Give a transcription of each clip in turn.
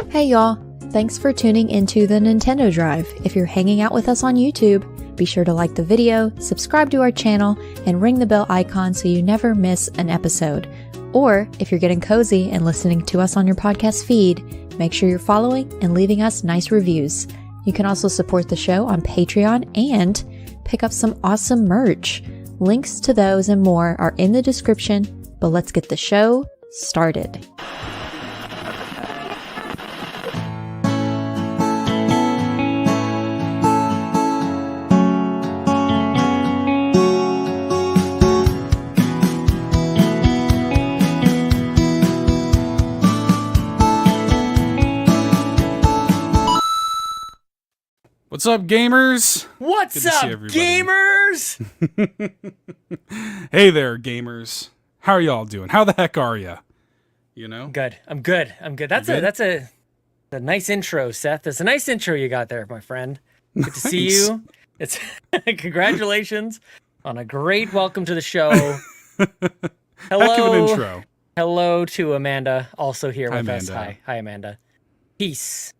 Hey y'all, thanks for tuning into the Nintendo Drive. If you're hanging out with us on YouTube, be sure to like the video, subscribe to our channel, and ring the bell icon so you never miss an episode. Or, if you're getting cozy and listening to us on your podcast feed, make sure you're following and leaving us nice reviews. You can also support the show on Patreon and pick up some awesome merch. Links to those and more are in the description, but let's get the show started. What's up, gamers? What's up, gamers? Hey there, gamers. How are y'all doing? How the heck are ya? You know? Good. I'm good. That's a nice intro, Seth. That's a nice intro you got there, my friend. Good to see you. It's congratulations on a great welcome to the show. Hello. Heck of an intro. Hello to Amanda, also here with us. Amanda. Hi, Amanda. Peace.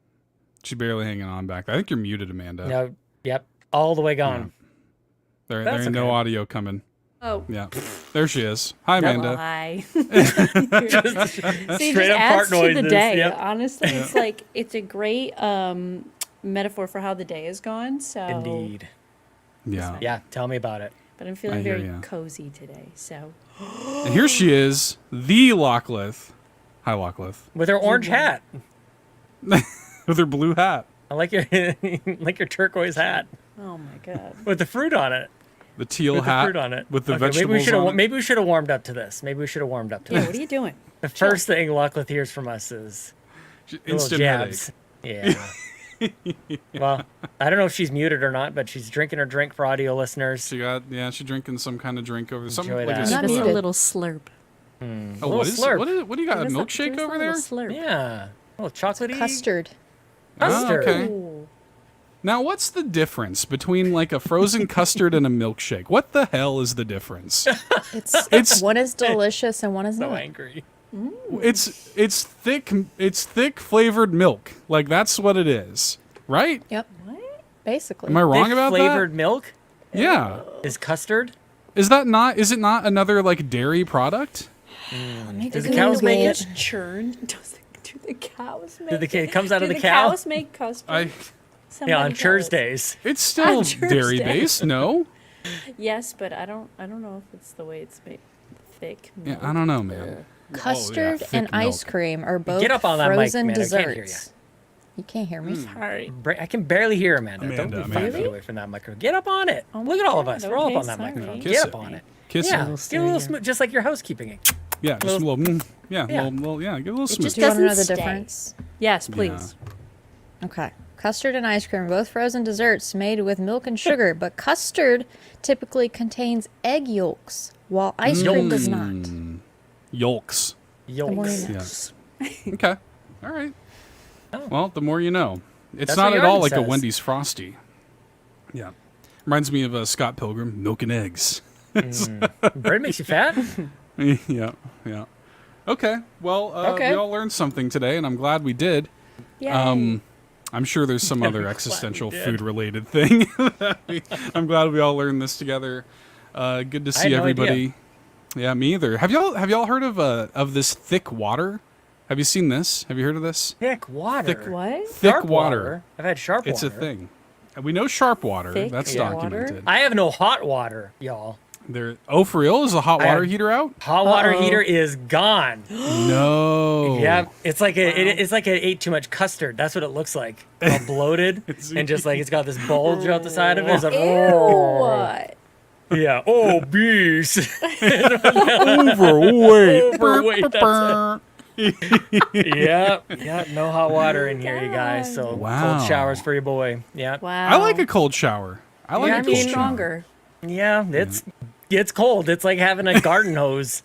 She's barely hanging on back. I think you're muted, Amanda. No, yep, all the way gone. Yeah. There ain't no audio coming. Oh. Yeah. There she is. Hi, Amanda. Hi. Straight up adds fart noises. to the day. Yep. Honestly, it's like it's a great metaphor for how the day has gone. So Indeed. Yeah. Yeah, tell me about it. But I'm feeling very cozy today. So And here she is, the Locklith. Hi, Locklith. With her orange hat. With her blue hat. I like your like your turquoise hat. oh my god. With the fruit on it. The teal With hat. the fruit on it. With the Okay, vegetables on it. Maybe we should have warmed up to this. Yeah, what are you doing? The first thing Locklith hears from us is Instant little jabs. Yeah. Well, I don't know if she's muted or not, but she's drinking her drink for audio listeners. She's drinking some kind of drink over there. Something Enjoy like that. a Give us slurp. a little slurp. Oh, what is slurp. what do you got? A Give us milkshake give us over a there? little slurp. Yeah. A little chocolatey. Custard. Custard. Oh, okay. Ooh. Now, what's the difference between like a frozen custard and a milkshake? What the hell is the difference? It's one is delicious and one is So not. angry. It's thick flavored milk. Like that's what it is, right? Yep. What? Basically. Am I wrong Thick about flavored milk that? Yeah. is custard. Is it not another like dairy product? Does the cows make it? It's churned. Do the cows make It comes out of the do cow? cows make custard? Yeah, on Somebody Chur's tell us. days. It's still On Thursday. dairy based, no? Yes, but I don't know if it's the way it's made. Thick milk. Yeah, I don't know, man. Custard thick and ice milk. cream are both Get up on that mic, frozen man. I desserts. can't hear you. You can't hear me? Sorry. I can barely hear Amanda. Don't Amanda, be 5 feet Amanda. away from that microphone. Get up on it. Oh my Look at all of God, us. We're all up okay, on that sorry. microphone. Kiss Get it. up on it. Kiss Yeah, it. get a little smooth, just like your housekeeping. Yeah, just a little, yeah, Yeah. Little, yeah, get a little It smooth. just Do you want to know the doesn't stay. difference? Yes, please. Okay. Custard and ice cream, both frozen desserts made with milk and sugar, but custard typically contains egg yolks, while ice cream does not. Yolks. The more you Yolks. know. Yeah. Okay. All right. Oh. Well, the more you know. It's That's not what at all Yarn like a says. Wendy's Frosty. Yeah. Reminds me of Scott Pilgrim, milk and eggs. Bread makes you fat? Yeah. Okay. Well, Okay. we all learned something today, and I'm glad we did. Yay. I'm sure there's some other glad existential we did. food-related thing. I'm glad we all learned this together. Good to I see had no everybody. idea. Yeah, me either. Have y'all heard of this thick water? Have you seen this? Have you heard of this? Thick water. What? Thick Sharp water. I've had sharp It's water. a thing. And we know sharp water. Thick That's water? documented. I have no hot water, y'all. For real? Is the hot I water have- heater out? Hot water heater is gone. No. Yeah, it's like it's like it ate too much custard. That's what it looks like. All bloated and just like it's got this bulge out the side of it. It's like, What? yeah, obese. Overweight. Overweight, that's yeah, no hot water in here, you guys. So Wow. cold showers for your boy. Yeah, Wow. I like a cold shower. I like Yeah, a I cold mean, shower. stronger. yeah, it's cold. It's like having a garden hose.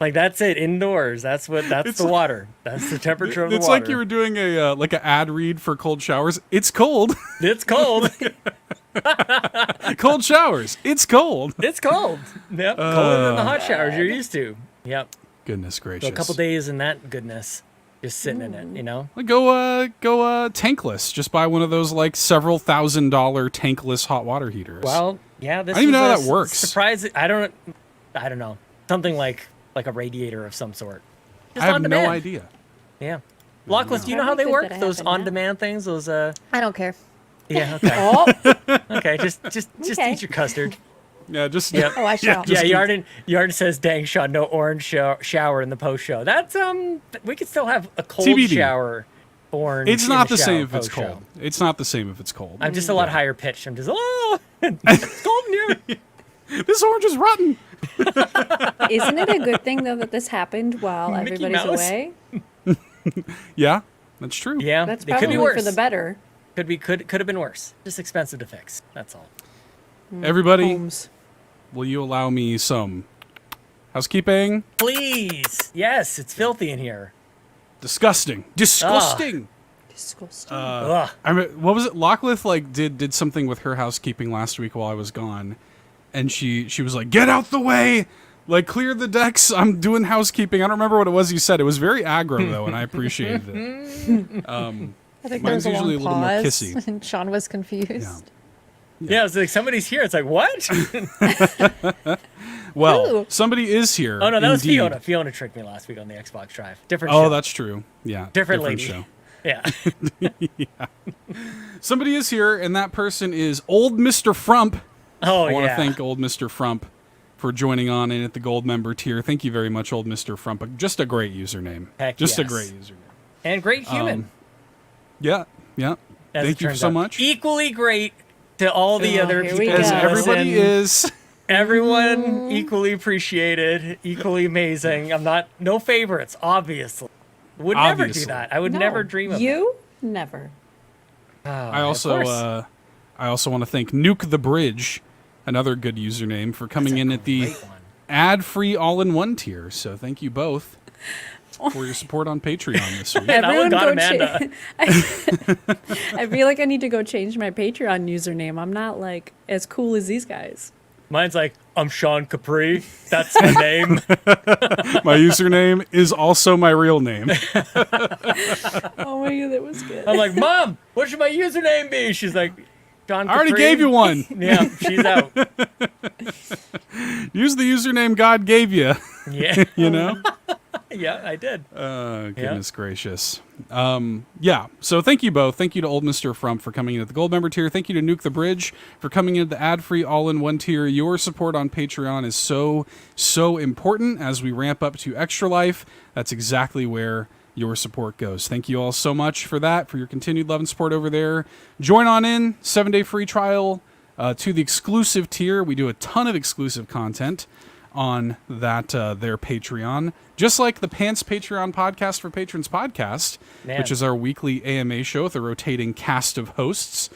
Like that's it indoors. That's the water. That's the temperature of the It's water. like you were doing a like an ad read for cold showers. It's cold. It's cold. Cold showers. It's cold. It's cold. Yep, colder than the hot showers you're used to. Yep. Goodness So gracious. a couple days in that goodness. just sitting in it, you know? Like go tankless. Just buy one of those like several $1,000 tankless hot water heaters. Well, yeah, this I don't even was know a how that works. Surprise! I don't know. Something like a radiator of some sort. Just I have on no demand. idea. Yeah. Lachlan, do you know how Probably they good work? that I Those have it now. on-demand things. Those I don't care. Yeah. Okay. Oh, Okay. Just Okay. eat your custard. Yeah, just Yep. Oh, I shall. Yeah, Yarden says, "Dang, Sean, no orange shower in the post show." That's we could still have a cold TBD. shower. Orange. It's in not the shower same if it's post-show. cold. It's not the same if it's cold. I'm just a lot higher pitched. I'm just it's cold in here. This orange is rotten. isn't it a good thing though that this happened while Mickey everybody's Mouse. away? Yeah, that's true. Yeah, That's it could probably be worse. for the better. Could have been worse. Just expensive to fix. That's all. Everybody, Homes. will you allow me some housekeeping? Please. Yes, it's filthy in here. Disgusting. Disgusting. Disgusting. Ugh. I mean, what was it? Locklith like did something with her housekeeping last week while I was gone, and she was like, "Get out the way! Like clear the decks. I'm doing housekeeping." I don't remember what it was you said. It was very aggro though, and I appreciated it. I think Mine's there was usually a a long little more pause, kissy. and Sean was confused. Yeah. Yeah, it's like somebody's here. It's like what? Well, Ooh. somebody is here. Oh no, that was indeed. Fiona. Fiona tricked me last week on the Xbox Drive. Different. Oh, show. that's true. Yeah, different lady. show. Yeah. Somebody is here, and that person is Old Mr. Frump. Oh I want yeah. to thank Old Mr. Frump for joining on in at the gold member tier. Thank you very much, Old Mr. Frump. Just a great username. Heck Just a yes. great username. And great human. Yeah, yeah. as Thank it you turns so out. much. Equally great to all the other here people. we As go. that everybody listen. is. Everyone equally appreciated, equally amazing. No favorites, obviously. Would never do Obviously. that. I would No. never dream of You never. that. I Of course. also want to thank Nuke the Bridge, another good username, for coming in at the Great one. ad-free all-in-one tier. So thank you both for your support on Patreon this week. That one got go Amanda. I feel like I need to go change my Patreon username. I'm not like as cool as these guys. Mine's like, I'm Sean Capri. That's my name. My username is also my real name. Oh my god, that was good. I'm like, Mom, what should my username be? She's like, Sean Capri. I already gave you one. Yeah, she's out. Use the username God gave you. Yeah, You know? yeah, I did. Goodness gracious. Yeah, so thank you both. Thank you to Old Mr. Frump for coming in at the gold member tier. Thank you to Nuke the Bridge for coming in at the ad-free all-in-one tier. Your support on Patreon is so, so important as we ramp up to Extra Life. That's exactly where your support goes. Thank you all so much for that, for your continued love and support over there. Join on in, 7-day free trial to the exclusive tier. We do a ton of exclusive content on that their Patreon, just like the Pants Patreon podcast for Patrons podcast, Man. which is our weekly AMA show with a rotating cast of hosts.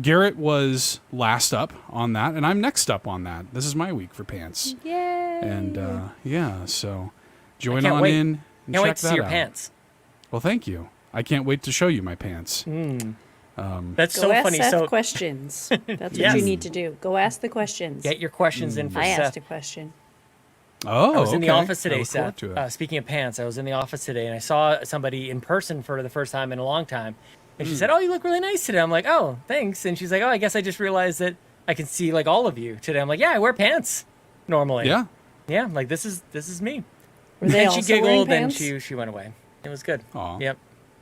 Garrett was last up on that, and I'm next up on that. This is my week for Pants. Yay! And yeah, so join can't on wait. in and Can't check wait to that see your out. pants. Well, thank you. I can't wait to show you my pants. That's Go so ask funny. Seth So questions. That's what Yes. you need to do. Go ask the questions. get your questions in for I Seth. asked a question. Oh, I was in the okay. office I today, look forward Seth. to it. Speaking of pants, I was in the office today and I saw somebody in person for the first time in a long time. And she said, "Oh, you look really nice today." I'm like, "Oh, thanks." And she's like, "Oh, I guess I just realized that I can see like all of you today." I'm like, "Yeah, I wear pants normally." Yeah. Yeah, like this is me. Were they And she also wearing giggled and pants? she went away. It was good. Aw. Yep.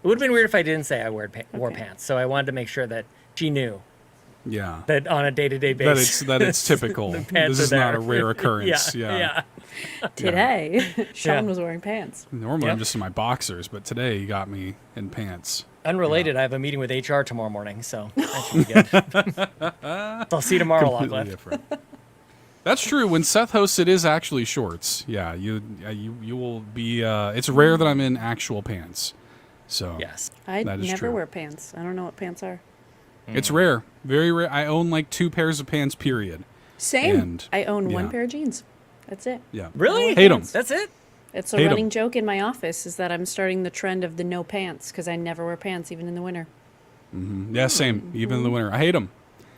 It would have been weird if I didn't say I wore Okay. pants. So I wanted to make sure that she knew Yeah. that on a day-to-day basis. That it's typical. pants This are is not there. a rare occurrence. Yeah. Today, Sean Yeah. was wearing pants. Normally Yep. I'm just in my boxers, but today you got me in pants. Unrelated, I have a meeting with HR tomorrow morning, so that should be good. So I'll see you tomorrow, Completely Lachlan. different. That's true. When Seth hosts, it is actually shorts. Yeah, you will be. It's rare that I'm in actual pants. So Yes. I That is never true. wear pants. I don't know what pants are. it's rare, very rare. I own like 2 pairs of pants. Period. Same. And, I own one yeah. pair of jeans. That's it. Yeah. Really? Hate 'em. That's it? It's a Hate 'em. running joke in my office is that I'm starting the trend of the no pants because I never wear pants even in the winter. Yeah. Same. Even in the winter, I hate them.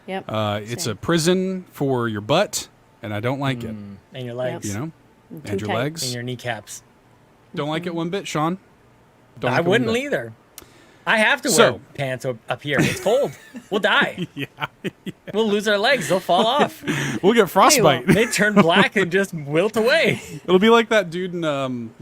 Yep. It's same. a prison for your butt, and I don't like it. And your legs. You know, Too and your tight. legs. And your kneeccaps. Don't like it one bit, Sean. I wouldn't either. I have to wear pants up here. It's cold. We'll die. Yeah. We'll lose our legs. They'll fall off. We'll get frostbite. They turn black and just wilt away. It'll be like that dude in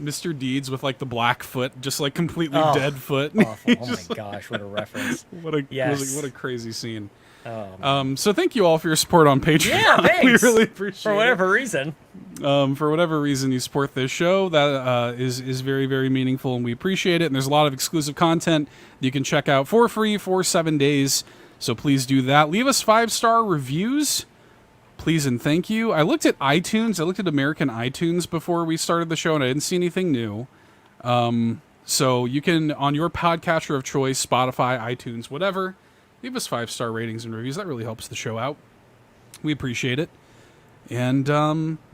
Mr. Deeds with like the black foot, just like completely dead foot. Awful. Oh my gosh, what a reference. What a crazy scene. Oh, so thank you all for your support on Patreon. Yeah, thanks. We really appreciate it. For whatever reason. For whatever reason you support this show, that is very, very meaningful, and we appreciate it. And there's a lot of exclusive content you can check out for free for 7 days. So please do that. Leave us 5-star reviews. Please and thank you. I looked at iTunes. I looked at American iTunes before we started the show, and I didn't see anything new. So you can, on your podcatcher of choice, Spotify, iTunes, whatever, leave us 5-star ratings and reviews. That really helps the show out. We appreciate it. And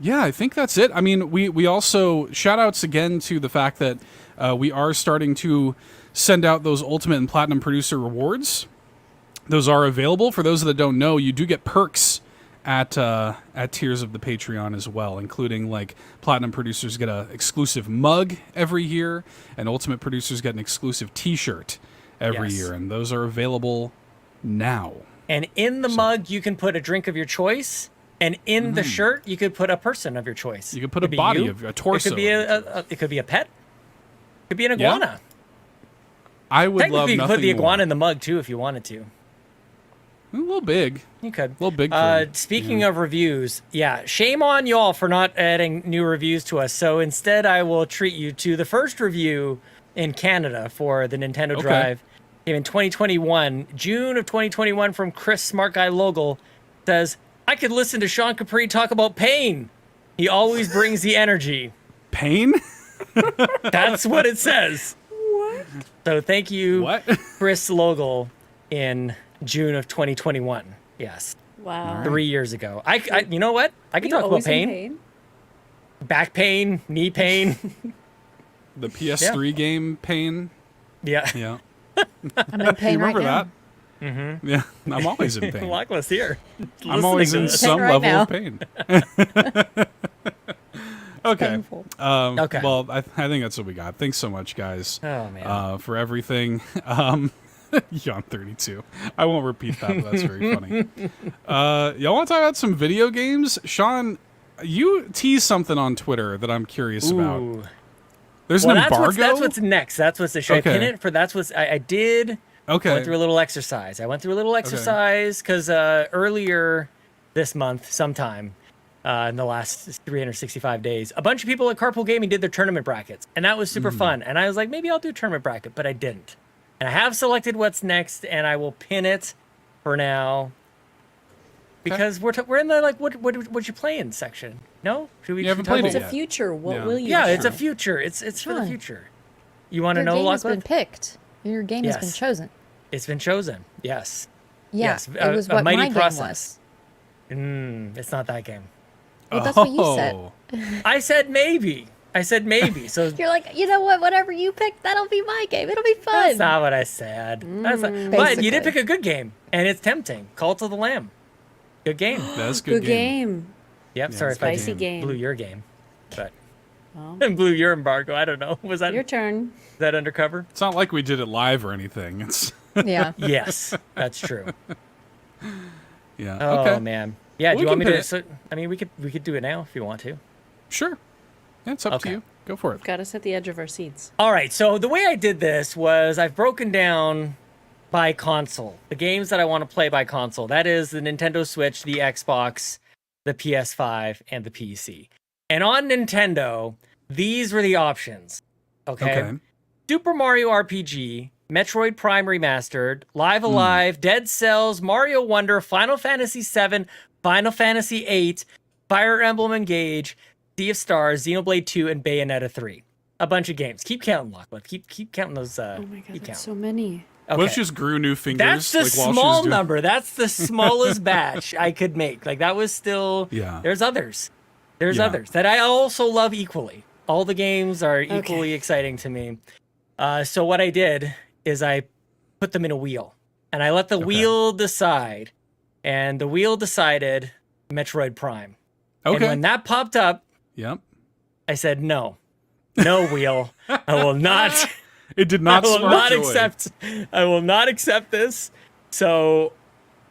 yeah, I think that's it. I mean, we also, shout outs again to the fact that we are starting to send out those Ultimate and Platinum Producer rewards. Those are available. For those that don't know, you do get perks at tiers of the Patreon as well, including like Platinum Producers get an exclusive mug every year, and Ultimate Producers get an exclusive T-shirt every year, and those are available now. And in the mug, you can put a drink of your choice. And in the shirt, you could put a person of your choice. You could put a body of a torso. It could be a pet. It could be an iguana. Yeah. I would love nothing more. You could put the iguana in the mug too if you wanted to. A little big. You could. A little big. Speaking of reviews, shame on y'all for not adding new reviews to us. So instead, I will treat you to the first review in Canada for the Nintendo Drive. Came in 2021, June of 2021, from Chris Smart Guy Logal. Says, I could listen to Sean Capri talk about pain. He always brings the energy. Pain? That's what it says. What? So thank you, Chris Logal, in June of 2021. Yes. Wow. 3 years ago. I you know what? I can talk about pain. Back pain, knee pain. The PS3 game Pain. Yeah. Yeah. I'm in pain right now. That? Mm-hmm. Yeah, I'm always in pain. Lockless here. I'm always in some level of pain. Okay. Okay. Well, I think that's what we got. Thanks so much, guys. Oh man. For everything. Yawn 32. I won't repeat that, but that's very funny. Y'all want to talk about some video games? Sean, you teased something on Twitter that I'm curious about. There's an embargo? That's what's next. That's what's the show. I pin it for that's what's I did. Okay. I went through a little exercise because earlier this month, sometime in the last 365 days, a bunch of people at Carpool Gaming did their tournament brackets, and that was super fun. And I was like, maybe I'll do a tournament bracket, but I didn't. And I have selected what's next, and I will pin it for now because we're in the what you playing section. No, should we? You haven't played it yet. It's a future. What will you? Yeah, it's a future. It's for the future. You want to know? Your game has been picked. Your game has been chosen. It's been chosen. Yes. Yeah, yes. It was what my process. Game was. It's not that game. Well, that's what you said. I said maybe. So you're like, you know what? Whatever you pick, that'll be my game. It'll be fun. That's not what I said. But you did pick a good game, and it's tempting. Cult of the Lamb. Good game. That's a good game. Yep. Yeah, sorry if I blew your game, but and blew your embargo. I don't know. Was that your turn? Is that undercover? It's not like we did it live or anything. It's yeah. Yes, that's true. Yeah. Oh okay. man. Yeah. Do you want me to? So, I mean, we could do it now if you want to. Sure. Yeah, it's up to you. Go for it. Got us at the edge of our seats. All right. So the way I did this was I've broken down by console the games that I want to play by console. That is the Nintendo Switch, the Xbox, the PS5, and the PC. And on Nintendo, these were the options. Okay. Super Mario RPG, Metroid Prime Remastered, Live Alive, Dead Cells, Mario Wonder, Final Fantasy VII, Final Fantasy VIII, Fire Emblem Engage, Sea of Stars, Xenoblade 2, and Bayonetta 3. A bunch of games. Keep counting, Lockwood. Keep counting those. Oh my god, that's so many. Okay. What if she just grew new fingers? That's the small number. That's the smallest batch I could make. Like, that was still... Yeah. There's others. There's others that I also love equally. All the games are equally exciting to me. So what I did is I put them in a wheel. And I let the wheel decide. And the wheel decided Metroid Prime. Okay. And when that popped up, I said, no. No, wheel. I will not... It did not. I will not accept this. So,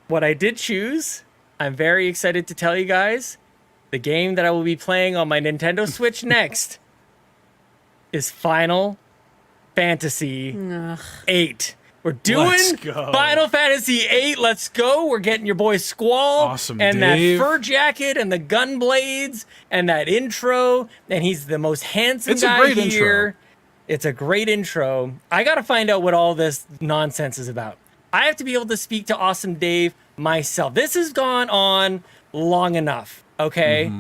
what I did choose, I'm very excited to tell you guys, the game that I will be playing on my Nintendo Switch next is Final Fantasy VIII. We're doing Final Fantasy VIII. Let's go. We're getting your boy Squall. Awesome, and Dave. that fur jacket and the gun blades and that intro. And he's the most handsome It's a guy great here. intro. It's a great intro. I got to find out what all this nonsense is about. I have to be able to speak to Awesome Dave myself. This has gone on long enough, okay?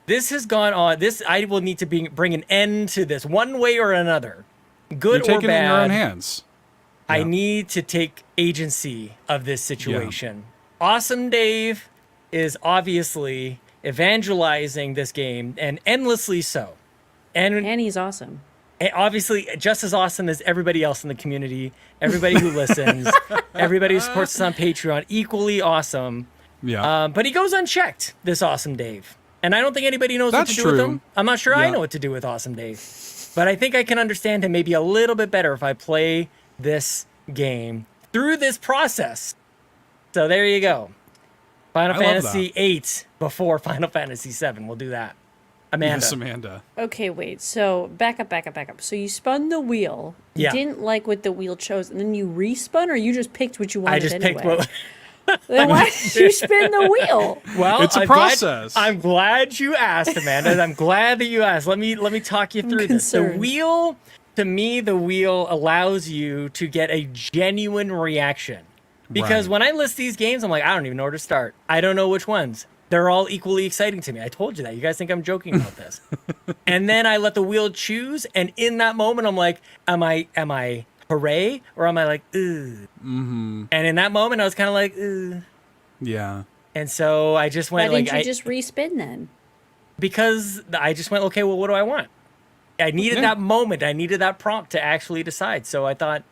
This has gone on. I will need to bring an end to this one way or another. Good You're or taking bad. it in your own hands. I Yeah. need to take agency of this situation. Awesome Dave is obviously evangelizing this game, and endlessly so. And he's awesome. And obviously just as awesome as everybody else in the community, everybody who listens, everybody who supports us on Patreon, equally awesome. Yeah. But he goes unchecked, this Awesome Dave. And I don't think anybody knows what That's to do with true. him. I'm not sure I Yeah. know what to do with Awesome Dave. But I think I can understand him maybe a little bit better if I play this game through this process. So there you go. Final I love Fantasy VIII before Final Fantasy VII. We'll do that. Amanda. Yes, Amanda. Okay, wait. So back up. So you spun the wheel. Yeah. Didn't like what the wheel chose, and then you respun, or you just picked what you wanted I just anyway? picked what... Then why did you spin the wheel? Well, It's a I'm process. I'm glad you asked, Amanda. I'm glad that you asked. Let me talk you through this. The concerned. wheel, to me, the wheel allows you to get a genuine reaction. Because Right. when I list these games, I'm like, I don't even know where to start. I don't know which ones. They're all equally exciting to me. I told you that. You guys think I'm joking about this. And then I let the wheel choose, and in that moment, I'm like, am I hooray, or am I like, ugh? Mm-hmm. And in that moment, I was kind of like, ugh. Yeah. And so I just went Why like, didn't you just respin then? because I just went, okay, well, what do I want? I needed that moment. I needed that prompt to actually decide. So I thought,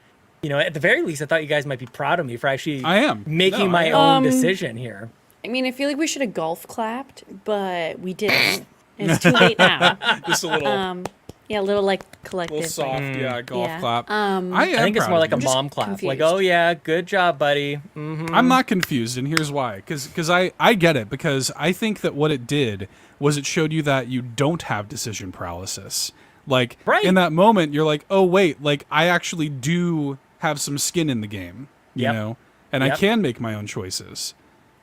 at the very least, I thought you guys might be proud of me for actually I am. making No, my I am. own decision here. I mean, I feel like we should have golf clapped, but we didn't. It's too late now. Just a little, Yeah, a little like collective. little soft, golf Yeah. clap. I think it's more like a just mom clap. Like, confused. oh, yeah, good job, buddy. I'm not confused, and here's why. Because I get it, because I think that what it did was it showed you that you don't have decision paralysis. Like, Right. in that moment, you're like, oh, wait, like, I actually do have some skin in the game, you Yep. know? And I Yep. can make my own choices.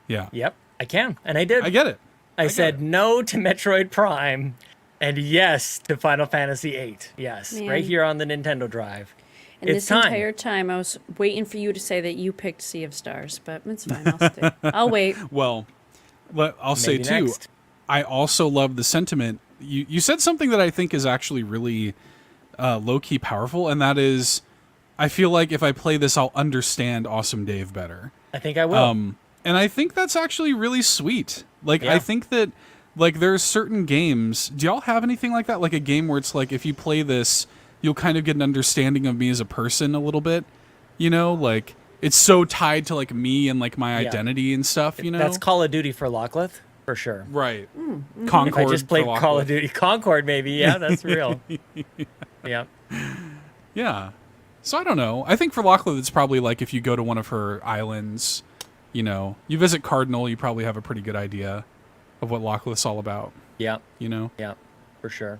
Yeah. Yep, I can. And I did. I get it. I get said it. no to Metroid Prime and yes to Final Fantasy VIII. Yes, Man. right here on the Nintendo Drive. And It's this time. entire time, I was waiting for you to say that you picked Sea of Stars, but it's fine. I'll stay. I'll wait. Well, I'll say, Maybe too, next. I also love the sentiment. You said something that I think is actually really low-key powerful, and that is, I feel like if I play this, I'll understand Awesome Dave better. I think I will. And I think that's actually really sweet. Like, Yeah. I think that, like, there's certain games. Do y'all have anything like that? Like a game where it's like, if you play this, you'll kind of get an understanding of me as a person a little bit. Like, it's so tied to, like, me and, like, my identity and stuff, That's Call of Duty for Lockleth, for sure. Right. If Concord. I just played for Call Lockwood. of Duty. Concord, maybe. Yeah, that's real. Yeah. Yeah. So I don't know. I think for Lachlan, it's probably like if you go to one of her islands, you visit Cardinal, you probably have a pretty good idea of what Lachlan's all about, Yeah. you For sure.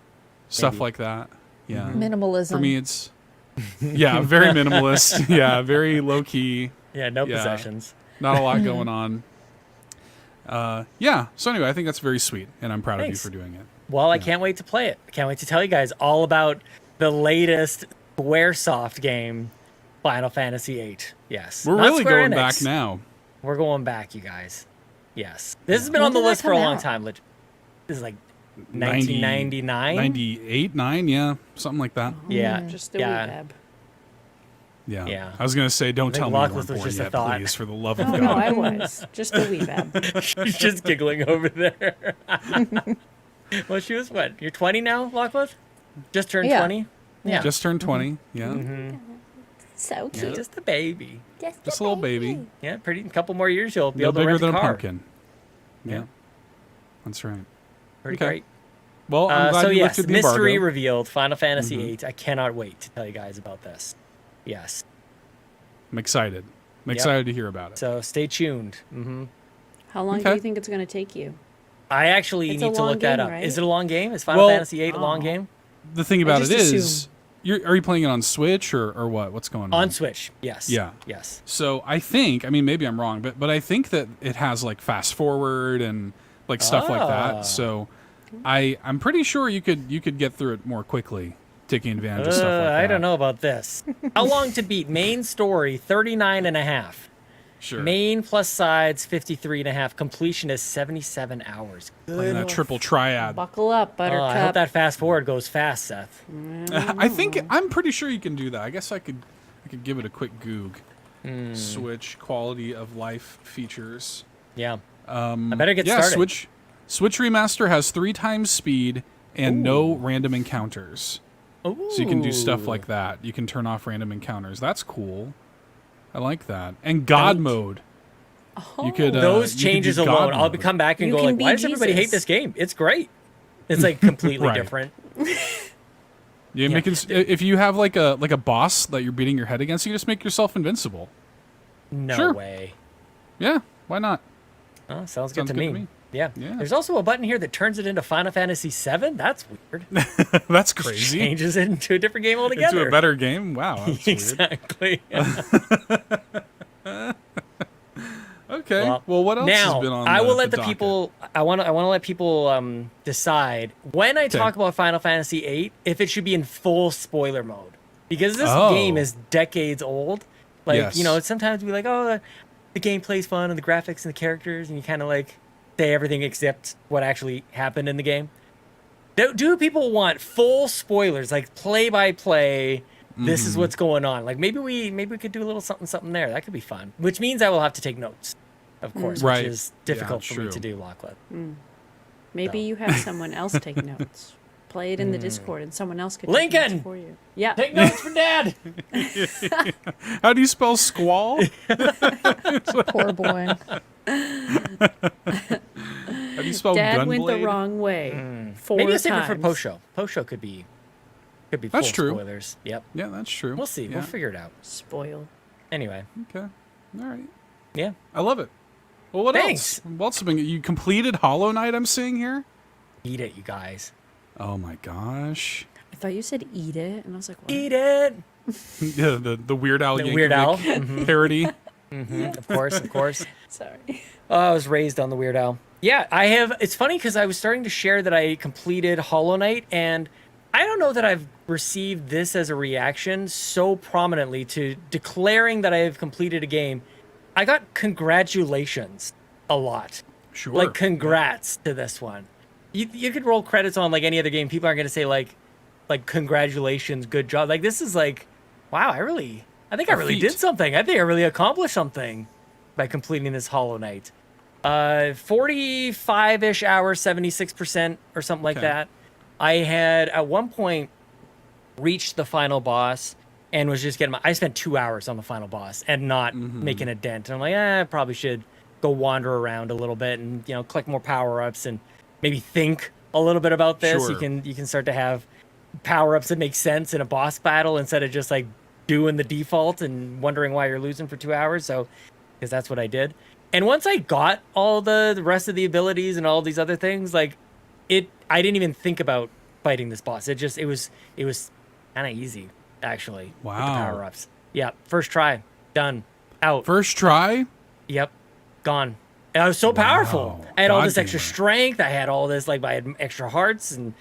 stuff Maybe. like that. Yeah. Minimalism. For me, it's, very minimalist. Yeah. Very low key. Yeah, no Yeah. possessions. Not a lot going on. Yeah. So anyway, I think that's very sweet, and I'm proud Thanks. of you for doing it. Well, I can't wait to play it. I can't wait to tell you guys all about the latest Squaresoft game, Final Fantasy VIII. Yes. We're Not really Square going Enix. back now. We're going back, you guys. Yes. This has been When on the did that list for a come long out? time. This is like 90 1999. 98, 9, yeah, something like that. Yeah. Just a yeah. wee web. Yeah. Yeah. I was gonna say, don't think tell me you Lachlan weren't was born just a yet, thought. please, for the love of Oh, God. no, I was. Just a wee web. She's just giggling over there. Well, she was what? You're 20 now, Lachlan? Just turned Yeah. 20? Yeah. Just turned 20. Yeah. so Yeah, cute. just a baby. Just a little baby. Yeah, pretty. A couple more years, you'll be No able to bigger rent than a a car. pumpkin. Yeah. That's right. Pretty Okay. great. Well, I'm glad So you yes, lifted the mystery embargo. revealed. Final Fantasy VIII. I cannot wait to tell you guys about this. Yes. I'm excited. I'm excited to hear about it. So stay tuned. How long do you think it's going to take you? I actually It's need a to long look that game, up. right? Is it a long game? Is Final Fantasy VIII a long game? The thing about it just is, are you playing it on Switch or what? What's going on? On Switch, yes. Yeah. Yes. So I think, I mean, maybe I'm wrong, but I think that it has like fast forward and like stuff like that. So I'm pretty sure you could get through it more quickly, taking advantage of stuff like that. I don't know about this. How long to beat? Main story, 39 and a half. Sure. Main plus sides, 53 and a half. Completion is 77 hours. Playing that triple triad. Buckle up, Buttercup. I hope that fast forward goes fast, Seth. I'm pretty sure you can do that. I guess I could give it a quick goog. Switch quality of life features. Yeah. I better get started. Switch Remaster has 3 times speed and no random encounters. Ooh. So you can do stuff like that. You can turn off random encounters. That's cool. I like that. And God mode. You could those changes you could do alone, God I'll mode. come back and You go can like, be why does everybody hate Jesus. this game? It's great. It's like completely Right. different. Yeah, if you have like a boss that you're beating your head against, you just make yourself invincible. No Sure. way. Yeah, why not? Oh, sounds good to me. Yeah. Yeah. There's also a button here that turns it into Final Fantasy VII. That's weird. That's crazy. Changes it into a different game altogether. Into a better game? Wow, that's weird. Exactly. Okay. Well, what else now, has been on I will let the the docket? people. I want to let people decide when I talk about Final Fantasy VIII if it should be in full spoiler mode, because this game is decades old. Like Yes. sometimes we like, oh, the gameplay's fun and the graphics and the characters, and you kind of like say everything except what actually happened in the game. Do people want full spoilers, like play by play? This is what's going on. Like maybe we could do a little something there. That could be fun. Which means I will have to take notes, of course, Right. which is difficult for me true. to do, Lachlan. Maybe you have someone else take notes. Play it in the Discord, and someone else could take Lincoln! notes for you. Yeah. Take notes for Dad. How do you spell squall? Poor boy. How do you spell Dad gunblade? went the wrong way. 4 Maybe a times. statement for post show. Post show could be full That's true. spoilers. Yep. Yeah, that's true. We'll see. Yeah. We'll figure it out. Spoiled. Anyway. Okay. All right. Yeah. I love it. Well, what Thanks. else? What else have been? You completed Hollow Knight, I'm seeing here? Eat it, you guys. Oh my gosh. I thought you said eat it, and I was like, what? Eat it. Yeah, the Weird Al The Weird Al. Yankovic parody. Of course, of course. Sorry. I was raised on the Weird Al. Yeah, I have. It's funny because I was starting to share that I completed Hollow Knight, and I don't know that I've received this as a reaction so prominently to declaring that I have completed a game. I got congratulations a lot. Sure. Like, congrats to this one. You could roll credits on like any other game. People aren't going to say like congratulations, good job. Like, this is like, wow, I think I really did something. I think I really accomplished something by completing this Hollow Knight. 45-ish hours, 76% or something like that. I had at one point reached the final boss and was just getting I spent 2 hours on the final boss and not making a dent. And I'm like, I probably should go wander around a little bit and, collect more power-ups and maybe think a little bit about this. Sure. You can start to have power-ups that make sense in a boss battle instead of just like doing the default and wondering why you're losing for 2 hours. So, because that's what I did. And once I got all the rest of the abilities and all these other things, like I didn't even think about fighting this boss. It was kind of easy, actually. Wow. With the power-ups. Yeah, first try, done, out. First try? Yep, gone. And I was so powerful. I had all this extra Godgamer. strength. I had all this, like, I had extra hearts, and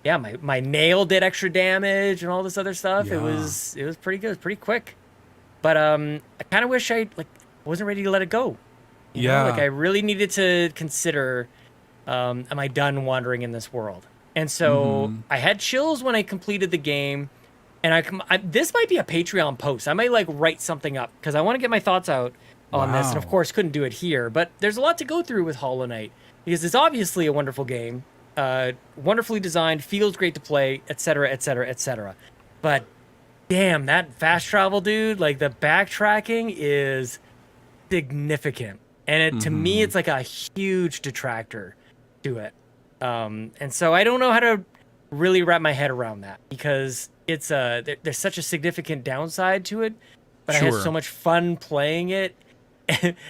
yeah, my nail did extra damage and all this other stuff. Yeah. It was pretty good. It was pretty quick. But I kind of wish I wasn't ready to let it go. You know? Like, I really needed to consider, am I done wandering in this world? And so I had chills when I completed the game. And this might be a Patreon post. I might write something up because I want to get my thoughts out on this. And of course, couldn't do it here. But there's a lot to go through with Hollow Knight because it's obviously a wonderful game, wonderfully designed, feels great to play, etc., etc., etc. But damn, that fast travel, dude! Like the backtracking is significant, and to me, it's like a huge detractor to it. And so I don't know how to really wrap my head around that, because it's there's such a significant downside to it, but I had so much fun playing it.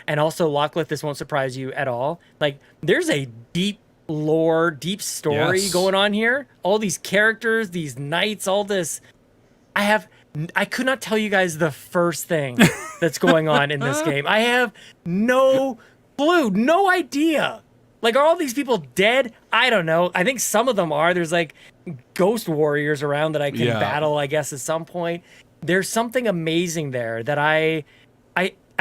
And also, Lachlan, this won't surprise you at all. Like, there's a deep lore, deep story going on here. All these characters, these knights, all this. I could not tell you guys the first thing that's going on in this game. I have no clue, no idea. Like, are all these people dead? I don't know. I think some of them are. There's like ghost warriors around that I can battle, I guess, at some point. There's something amazing there that I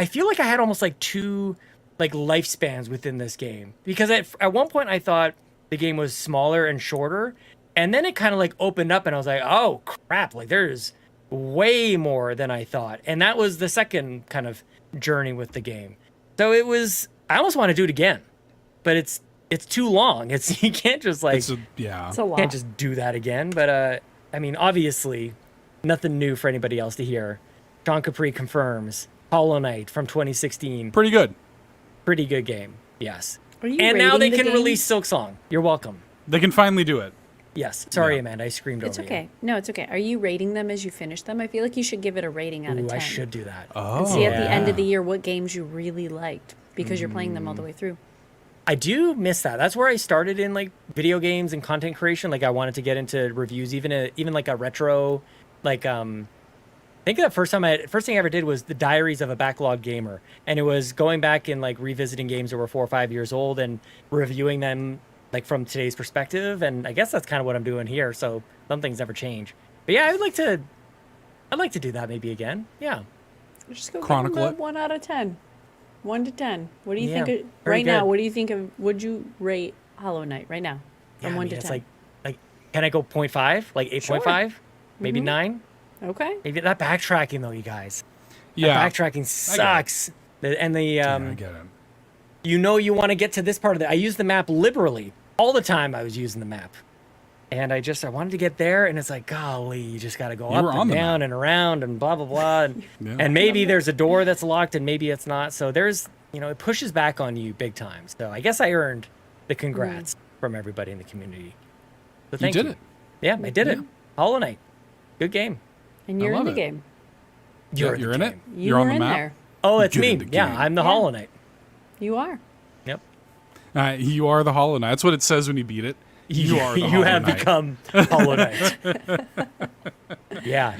feel like I had almost like two like lifespans within this game, because at one point I thought the game was smaller and shorter, and then it kind of like opened up and I was like, oh crap, like there's way more than I thought. And that was the second kind of journey with the game. So I almost want to do it again, but it's too long. You can't just like, It's a lot. can't just do that again. But I mean, obviously nothing new for anybody else to hear. Sean Capri confirms Hollow Knight from 2016. Pretty good. Pretty good game. Yes. And now they the can game? release Silksong. You're welcome. They can finally do it. Yes. Sorry, Amanda. I screamed It's over okay. No, it's okay. Are you rating them as you finish them? I feel like you should give it a rating out you. of Ooh, 10. I should do that. And see at the end of the year what games you really liked, because you're playing them all the way through. I do miss that. That's where I started in like video games and content creation. Like I wanted to get into reviews, even like a retro, like I think the first thing I ever did was the Diaries of a Backlog Gamer, and it was going back and like revisiting games that were 4 or 5 years old and reviewing them like from today's perspective. And I guess that's kind of what I'm doing here. So some things never change. But yeah, I'd like to do that maybe again. Yeah. Just go Chronicle give them it. a 1 out of 10. 1 to 10. What do you Yeah, think of, very right now? good. What do you think of? Would you rate Hollow Knight right now from Yeah, 1 I mean, to it's 10? like can I go 0.5? Like 8.5? Maybe 9? Okay. Maybe that backtracking though, you guys. Yeah. That backtracking sucks. And the I get it. you want to get to this part of it. I use the map liberally all the time. I was using the map, and I wanted to get there, and it's like, golly, you just got to go up were on and the down map. and around and blah blah blah, and, Yeah. and maybe there's a door that's locked and maybe it's not. So there's it pushes back on you big time. So I guess I earned the congrats from everybody in the community. So thank you. did it. Yeah, I did it. Hollow Knight, good game. And you're in love the it. game. You're the in it. game. You You're on were the in map. there. Oh, it's Get me. in the Yeah, game. I'm the Yeah. Hollow Knight. You are. Yep. You are the Hollow Knight. That's what it says when you beat it. You are the you Hollow have Knight. become Hollow Knight. Yeah.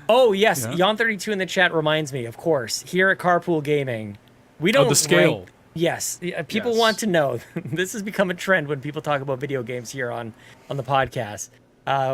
Oh yes, Yeah. Yon32 in the chat reminds me. Of course, here at Carpool Gaming, we don't the scale. rank- Yes, people Yes. want to know. This has become a trend when people talk about video games here on the podcast.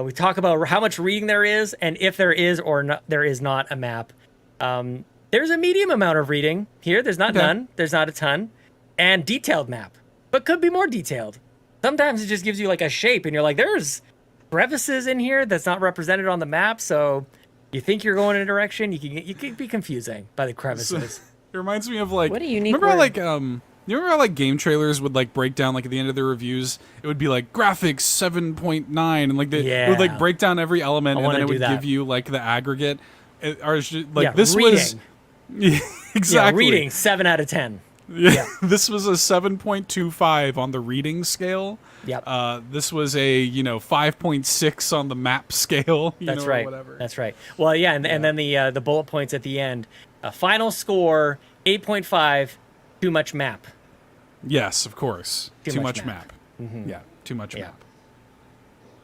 We talk about how much reading there is, and if there is or not, there is not a map. There's a medium amount of reading here. There's not none. There's not a ton, and detailed map, but could be more detailed. Sometimes it just gives you like a shape, and you're like, there's crevices in here that's not represented on the map. So you think you're going in a direction, you can be confusing by the crevices. It reminds me of like What a unique remember how, word. like you remember how like game trailers would like break down like at the end of their reviews it would be like graphics 7.9 and like it would like break down every element and wanna then it do would that. give you like the aggregate. Like Yeah, this reading. was exactly Yeah, reading 7 out of 10. Yeah. This was a 7.25 on the reading scale. Yep. This was a 5.6 on the map scale. That's or right. Whatever. That's right. Well, yeah, and then the bullet points at the end. Final score 8.5. Too much map. Yes, of course. Too much map. Yeah, too much map.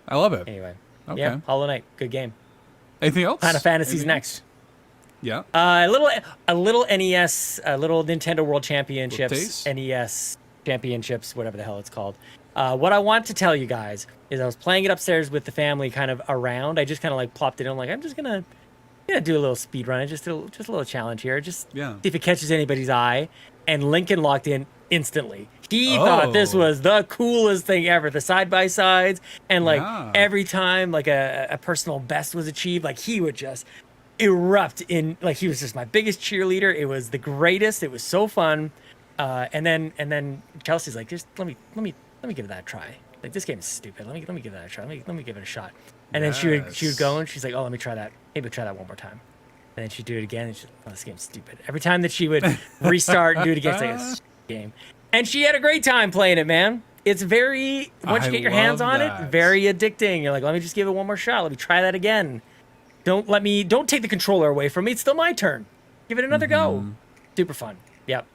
I love it. Anyway. Okay. Yeah. Hollow Knight. Good game. Anything else? Final Fantasy's Anything next. else? Yeah. A little NES, a little Nintendo World Championships, taste? NES Championships, whatever the hell it's called. What I want to tell you guys is I was playing it upstairs with the family, kind of around. I just kind of like plopped it in. I'm like, I'm just gonna do a little speed run, just a little challenge here, just see if it catches anybody's eye. And Lincoln locked in instantly. He thought this was the coolest thing ever. The side by sides, and like every time like a personal best was achieved, like he would just erupt in, like he was just my biggest cheerleader. It was the greatest. It was so fun. And then Chelsea's like, just let me give that a try. Like this game is stupid. Let me give that a try. Let me give it a shot. And then she would go and she's like, oh, let me try that. Maybe try that one more time. And then she'd do it again. And she's like, oh, this game's stupid. Every time that she would restart and do it again, it's like a game. And she had a great time playing it, man. It's very, once you get your hands on that. it, very addicting. You're like, let me just give it one more shot. Let me try that again. Don't take the controller away from me. It's still my turn. Give it another go. Super fun. Yep.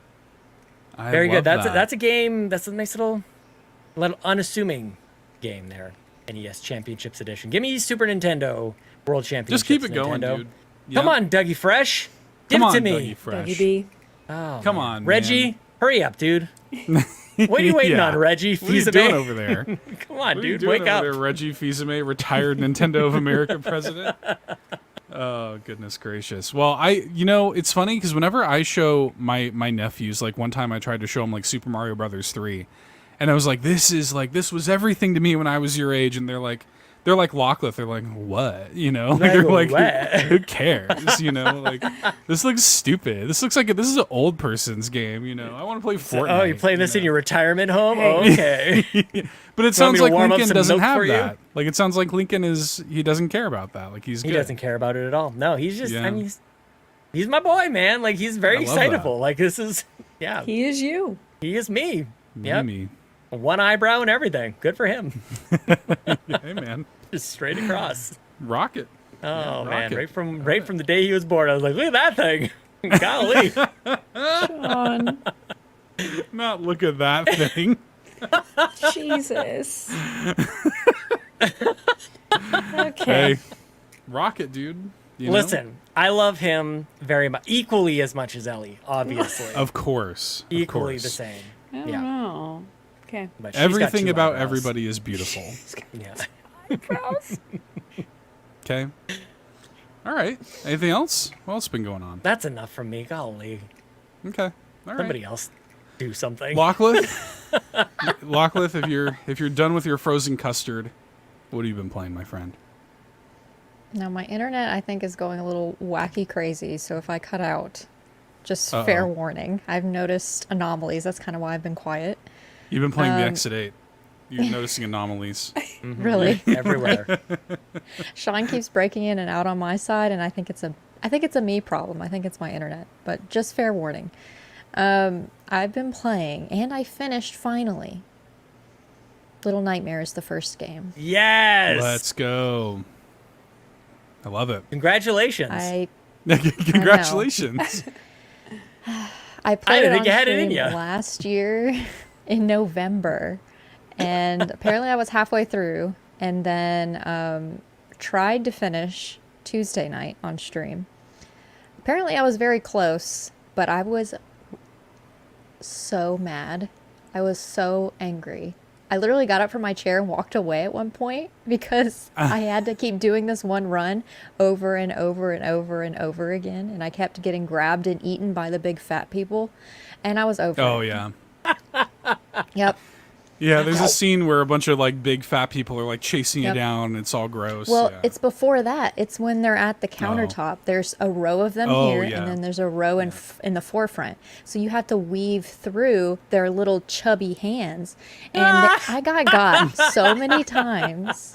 Very good. That's a game. That's a nice little unassuming game there. NES Championships Edition. Give me Super Nintendo World Championships. Just keep it Nintendo. going, dude. Yep. Come on, Dougie Fresh. Give it to me. Dougie Fresh. Dougie B. Oh, Come man. on, Reggie. man. Hurry up, dude. What are you waiting on, Reggie? What are you doing over there? Come on, What are you dude. doing Wake over up. there, Reggie Fils-Aimé, retired Nintendo of America president? Oh, goodness gracious. Well, it's funny because whenever I show my nephews, like one time I tried to show them like Super Mario Brothers 3, and I was like, this was everything to me when I was your age, and they're like Lachlan. They're like, what? You know, like, they're like, who cares? You know, like, this looks stupid. This looks like this is an old person's game. You know, I want to play Fortnite. Oh, you're playing this in your retirement home? Oh, okay. But it sounds like Lincoln doesn't have for that. Like, it sounds like Lincoln he doesn't care about that. Like, he doesn't care about it at all. No, he's just, I mean, he's my boy, man. Like, he's very excitable. Like, this is, He is you. He is me. Yep. Me. One eyebrow and everything. Good for him. Hey, man. Just straight across. Rocket. Oh, man. rocket. Right from the day he was born, I was like, look at that thing. Golly. Sean. Not look at that thing. Jesus. Hey, Okay. Rocket, dude. You know? Listen, I love him very much. Equally as much as Ellie, obviously. Of course. Equally the same. I don't Yeah. know. Okay. But she's got Everything two about eyebrows. everybody is beautiful. Yeah. Okay. All right. Anything else? What else been going on? That's enough from me. Golly. Okay. All right. Somebody else do something. Lachlan, if you're done with your frozen custard, what have you been playing, my friend? Now, my internet, I think, is going a little wacky crazy, so if I cut out, just fair warning. I've noticed anomalies. That's kind of why I've been quiet. You've been playing the Exit 8. You're noticing anomalies. Really? Everywhere. Sean keeps breaking in and out on my side, and I think it's a me problem. I think it's my internet, but just fair warning. I've been playing, and I finished finally. Little Nightmares, the first game. Yes. Let's go. I love it. Congratulations. Congratulations. I played didn't it think you had it in stream ya. last year in November, and apparently I was halfway through, and then tried to finish Tuesday night on stream. Apparently I was very close, but I was so mad. I was so angry. I literally got up from my chair and walked away at one point because I had to keep doing this one run over and over and over and over again, and I kept getting grabbed and eaten by the big fat people, and I was over Oh, it. yeah. Yep. Yeah, there's a scene where a bunch of like big fat people are like chasing you Yep. down. It's all gross. Well, yeah. it's before that. It's when they're at the countertop. There's a row of them here, yeah. and then there's a row in the forefront. So you have to weave through their little chubby hands. And I got so many times.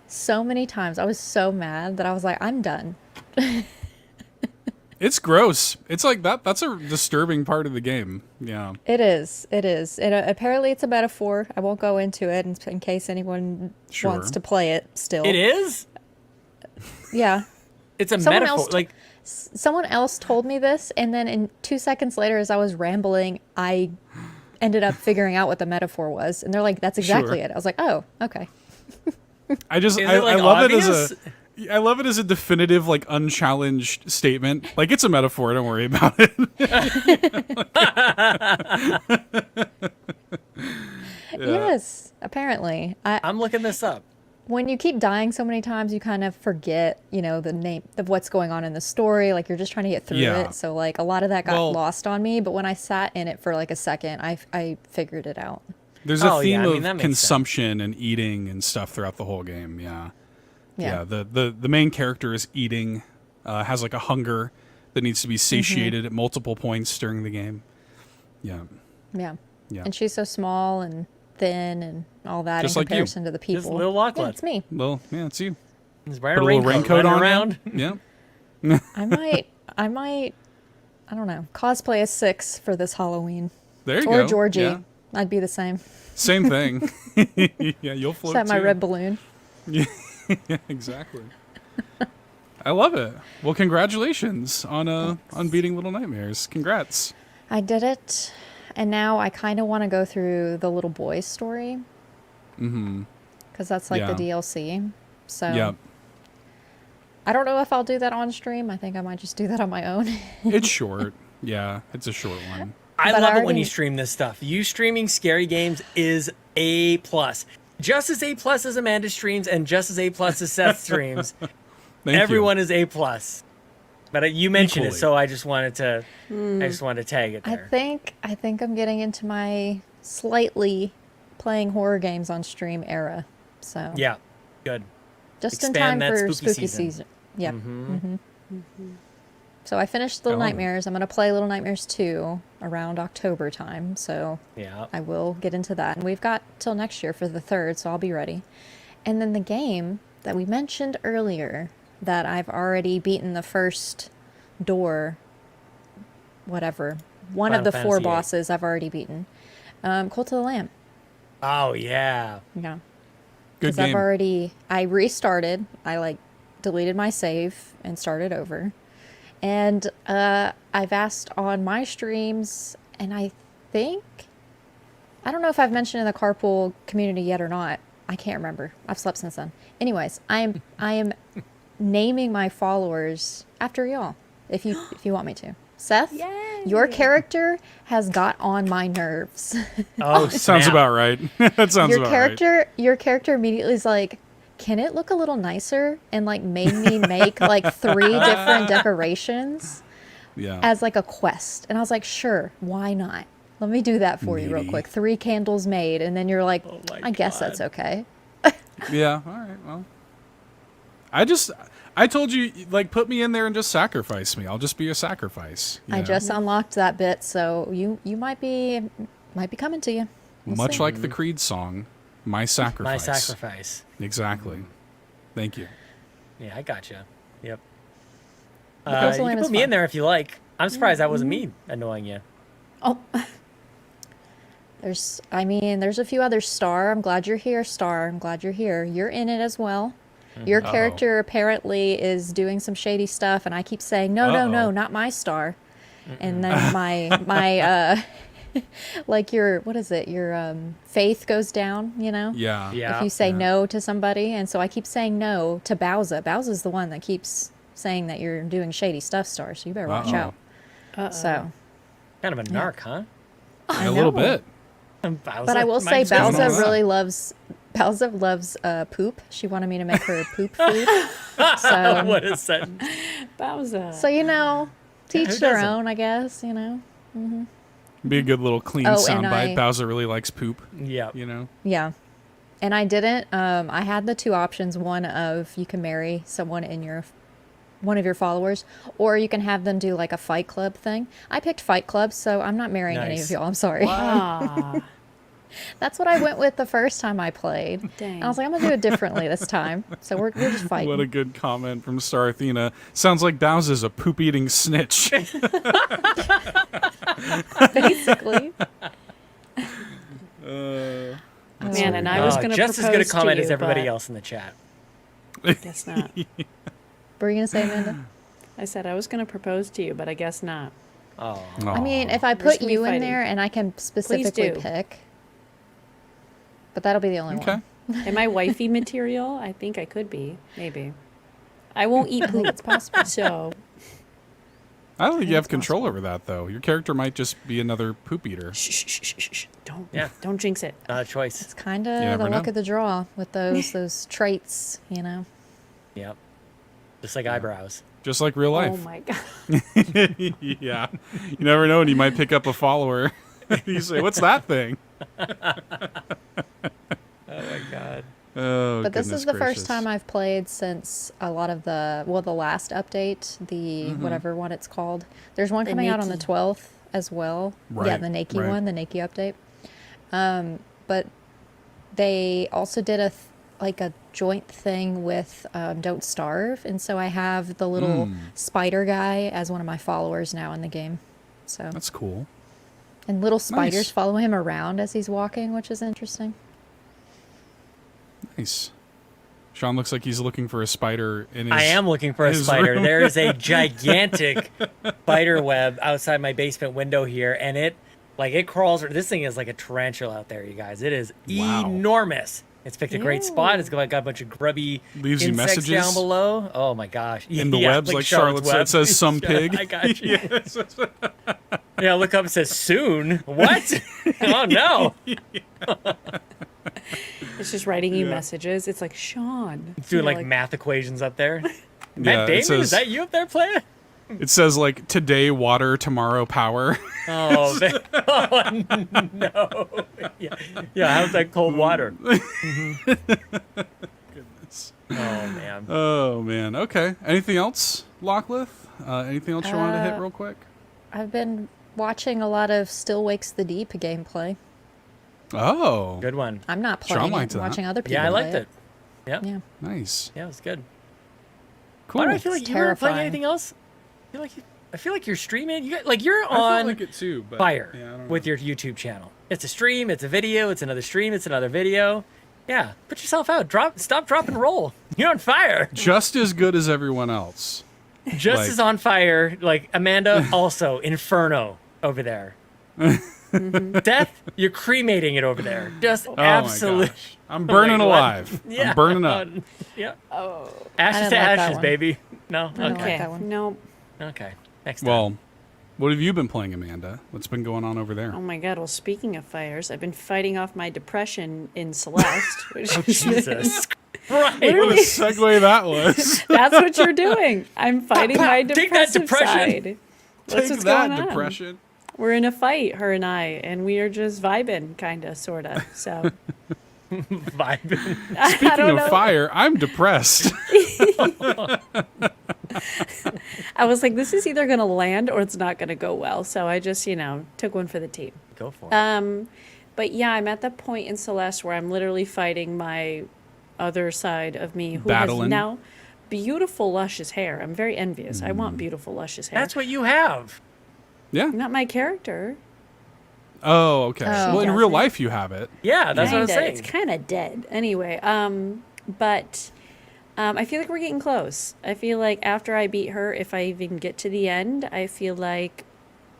So many times. I was so mad that I was like, I'm done. It's gross. It's like that's a disturbing part of the game. Yeah. It is. It is. Apparently, it's a metaphor. I won't go into it in case anyone Sure. wants to play it still. It is? Yeah. It's a Someone metaphor. else Like, Someone else told me this, and then in 2 seconds later, as I was rambling, I ended up figuring out what the metaphor was. And they're like, that's exactly Sure. it. I was like, oh, okay. I love obvious? I love it as a definitive, like, unchallenged statement. Like, it's a metaphor. Don't worry about it. Yes, apparently. I'm looking this up. When you keep dying so many times, you kind of forget, the name of what's going on in the story. Like, you're just trying to get through Yeah. it. So, like, a lot of that got Well- lost on me. But when I sat in it for, like, a second, I figured it out. There's a Oh, yeah, theme I mean, that of makes consumption and eating and stuff throughout the whole game. Yeah. Yeah. The main character is eating, has like a hunger that needs to be satiated at multiple points during the game. Yeah. Yeah. Yeah. And she's so small and thin and all that Just in like you. comparison to the people. Just little Lachlan. Yeah, it's me. Well, yeah, it's you. He's wearing Put a a little raincoat running on around. Yeah. I might, I don't know, cosplay as 6 for this Halloween. There you Or go. Georgie. Yeah. I'd be the same. Same thing. Yeah, you'll float Set my too. red balloon. Yeah, exactly. I love it. Well, congratulations on beating Little Nightmares. Congrats. I did it, and now I kind of want to go through the little boy's story. Mm-hmm. Because that's like the DLC. So Yep. I don't know if I'll do that on stream. I think I might just do that on my own. It's short. Yeah, it's a short one. I But love I it when you already- stream this stuff. You streaming scary games is A+. Just as A+ as Amanda streams and just as A+ as Seth streams. Thank Everyone you. is A+. But you mentioned Equally. it, so I just wanted to tag it I there. think I'm getting into my slightly playing horror games on stream era. So Yeah, good. just in Expand time that for spooky spooky season. season. Yeah. Mhm. So I finished Little Oh. Nightmares. I'm going to play Little Nightmares 2 around October time. So Yeah. I will get into that. And we've got till next year for the 3rd, so I'll be ready. And then the game that we mentioned earlier that I've already beaten the first door, whatever. One Final of the 4 Fantasy VIII. bosses I've already beaten. Cult of the Lamb. Oh, yeah. Yeah. Good I've game. I restarted. I deleted my save and started over. And I've asked on my streams, and I don't know if I've mentioned in the Carpool community yet or not. I can't remember. I've slept since then. Anyways, I am naming my followers after y'all, if you want me to. Seth, Yay! your character has got on my nerves. Oh, Sounds snap. about right. That sounds about right. Your character immediately is like, can it look a little nicer? And made me make 3 different decorations Yeah. as a quest. And I was like, sure, why not? Let me do that for you real Needy. quick. 3 candles made, and then you're like, Oh my I guess God. that's okay. Yeah. All right. Well, I told you, put me in there and just sacrifice me. I'll just be a sacrifice. you I know? just unlocked that bit, so you might be coming to you. We'll Much see. like the Creed song, My Sacrifice. My sacrifice. Exactly. Thank you. Yeah, I gotcha. Yep. Cult of the You Lamb can is put me fun. in there if you like. I'm surprised that wasn't me annoying you. Oh. There's a few others. Star, I'm glad you're here. Star, I'm glad you're here. You're in it as well. Your character apparently is doing some shady stuff, and I keep saying, no, Uh-oh. not my Star. And then my your, what is it? Your faith goes down, you know? Yeah. Yeah. If you say Yeah. no to somebody. And so I keep saying no to Bowser. Bowser's the one that keeps saying that you're doing shady stuff, Star, so you better watch Uh-oh. out. So, Kind of a narc, huh? A little know. bit. but I will say just gonna Bowser lie. really loves poop. She wanted me to make her poop food. So, What a sentence. Bowser. so teach who their doesn't? own, I guess, Be a good little clean Oh, and soundbite. Bowser really likes poop. Yeah. You know. Yeah. And I didn't, I had the 2 options. One of you can marry someone in one of your followers, or you can have them do a Fight Club thing. I picked Fight Club, so I'm not marrying any Nice. of y'all. I'm sorry. Ah, That's what I went with the first time I played. dang. And I was like, I'm gonna do it differently this time. So we're just fighting. What a good comment from Star Athena. Sounds like Bowser's a poop eating snitch. Basically. Man, and I was going to just propose as good a comment to you, as everybody but else in the chat. Guess not. What were you gonna say, Amanda? I said I was going to propose to you, but I guess not. Oh. I mean, if I We're just put gonna be you in fighting. there and I can specifically do. pick, but that'll be the only Okay. one. Am I wifey material? I think I could be. Maybe. I won't eat poop. It's possible. So, I don't think you have it's control over that, though. Your character might just be another poop eater. shh, shh, shh, shh, shh. Yeah. Don't jinx it. Not a choice. It's kind You of never the luck know. of the draw with those traits, Yep. Just like eyebrows. Just like real Oh life. my god. Yeah. You never know when you might pick up a follower. You say, what's that thing? Oh my god. Oh, But this goodness is the gracious. first time I've played since a lot of the last update, the whatever one it's called. There's one The coming out on the Nakey. 12th as well. Yeah, Right, the Nakey right. one, the Nakey update. But they also did a joint thing with Don't Starve, and so I have the little spider guy as one of my followers now in the game. So That's cool. And little spiders Nice. follow him around as he's walking, which is interesting. Nice. Sean looks like he's looking for a spider in his I am looking for a his spider. room. There is a gigantic spider web outside my basement window here, and it crawls. This thing is like a tarantula out there, you guys. It is Wow. enormous. It's picked a great spot. It's got a bunch of grubby Leaves you insects messages down below. Oh my gosh! in the webs, like Charlotte said, it says some pig. I got you. Yeah, look up. It says soon. What? Oh no! It's just writing you messages. It's like, Sean. It's doing You're like math equations up there. Yeah, Matt it Damon, says- is that you up there playing? It says like today water, tomorrow power. Oh, oh no! Yeah. How's that cold water? Goodness. Oh man. Oh man. Okay. Anything else, Lachlan? Anything else you wanted to hit real quick? I've been watching a lot of Still Wakes the Deep gameplay. Oh. Good one. I'm not Sean playing liked it, that. I'm watching other people Yeah, I play liked it. Yeah. Yeah. Nice. Yeah, it was good. Cool. Why do I feel like It's you weren't playing terrifying. anything else? I feel like you're streaming. You're I feel on like it too, but fire yeah, I don't with know. your YouTube channel. It's a stream. It's a video. It's another stream. It's another video. Yeah, put yourself out. Stop, drop, and roll. You're on fire. Just as good as everyone else. Just Like- as on fire. Like Amanda, also Inferno over there. Death, you're cremating it over there. Just Oh absolute. my gosh. I'm burning what? alive. Yeah. I'm burning up. Yeah. Oh. Ashes didn't to like that ashes, one. baby. No. I don't Okay. like that one. No. Okay. Next time. Well, what have you been playing, Amanda? What's been going on over there? Oh my God. Well, speaking of fires, I've been fighting off my depression in Celeste. Which Jesus. Right. What a segue that was. That's what you're doing. I'm fighting my Take that depressive depression. side. That's Take what's that, going on. depression. We're in a fight, her and I, and we are just vibing, kind of, sort of. So Vibing. I Speaking don't of know. fire, I'm depressed. I was like, this is either going to land or it's not going to go well. So I just, took one for the team. Go for it. But yeah, I'm at that point in Celeste where I'm literally fighting my other side of me who Battling. has now beautiful, luscious hair. I'm very envious. I want beautiful, luscious hair. That's what you have. Yeah. Not my character. Oh, okay. Oh. Well, in Does real it? life, you have it. Yeah, that's what I was Kinda. saying. It's kind of dead. Anyway, but I feel like we're getting close. I feel like after I beat her, if I even get to the end, I feel like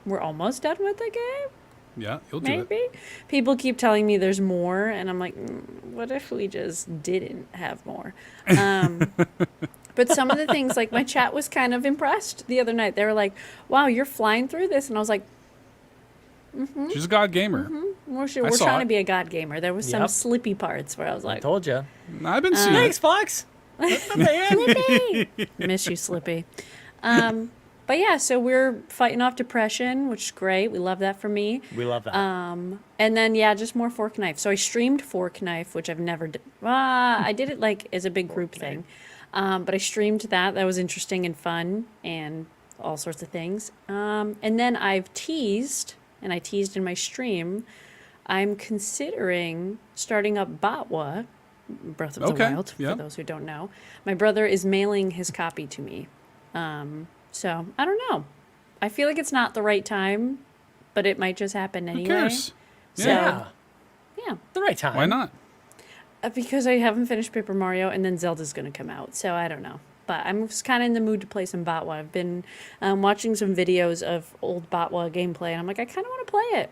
we're almost done with the game. Yeah, you'll do Maybe. it. People keep telling me there's more, and I'm like, what if we just didn't have more? But some of the things, like my chat was kind of impressed the other night. They were like, wow, you're flying through this. And I was like, She's a god gamer. we're I we're saw trying it. to be a god gamer. There was some Yep. slippy parts where I was I like, told you. I've been seeing Thanks, it. Fox. Slippy. Miss you, Slippy. But yeah, so we're fighting off depression, which is great. We love that for me. We love that. And then yeah, just more fork knife. So I streamed fork knife, which I've never done. I did it like as a big group thing, but I streamed that. That was interesting and fun and all sorts of things. And then I've teased, and I teased in my stream. I'm considering starting up Batwa, Breath of the Okay, Wild. yeah. For those who don't know, my brother is mailing his copy to me. So I don't know. I feel like it's not the right time, but it might just happen anyway. Who cares? So, yeah. yeah. The right time. Why not? Because I haven't finished Paper Mario, and then Zelda's going to come out. So I don't know. But I'm just kind of in the mood to play some Batwa. I've been watching some videos of old Batwa gameplay, and I'm like, I kind of want to play it.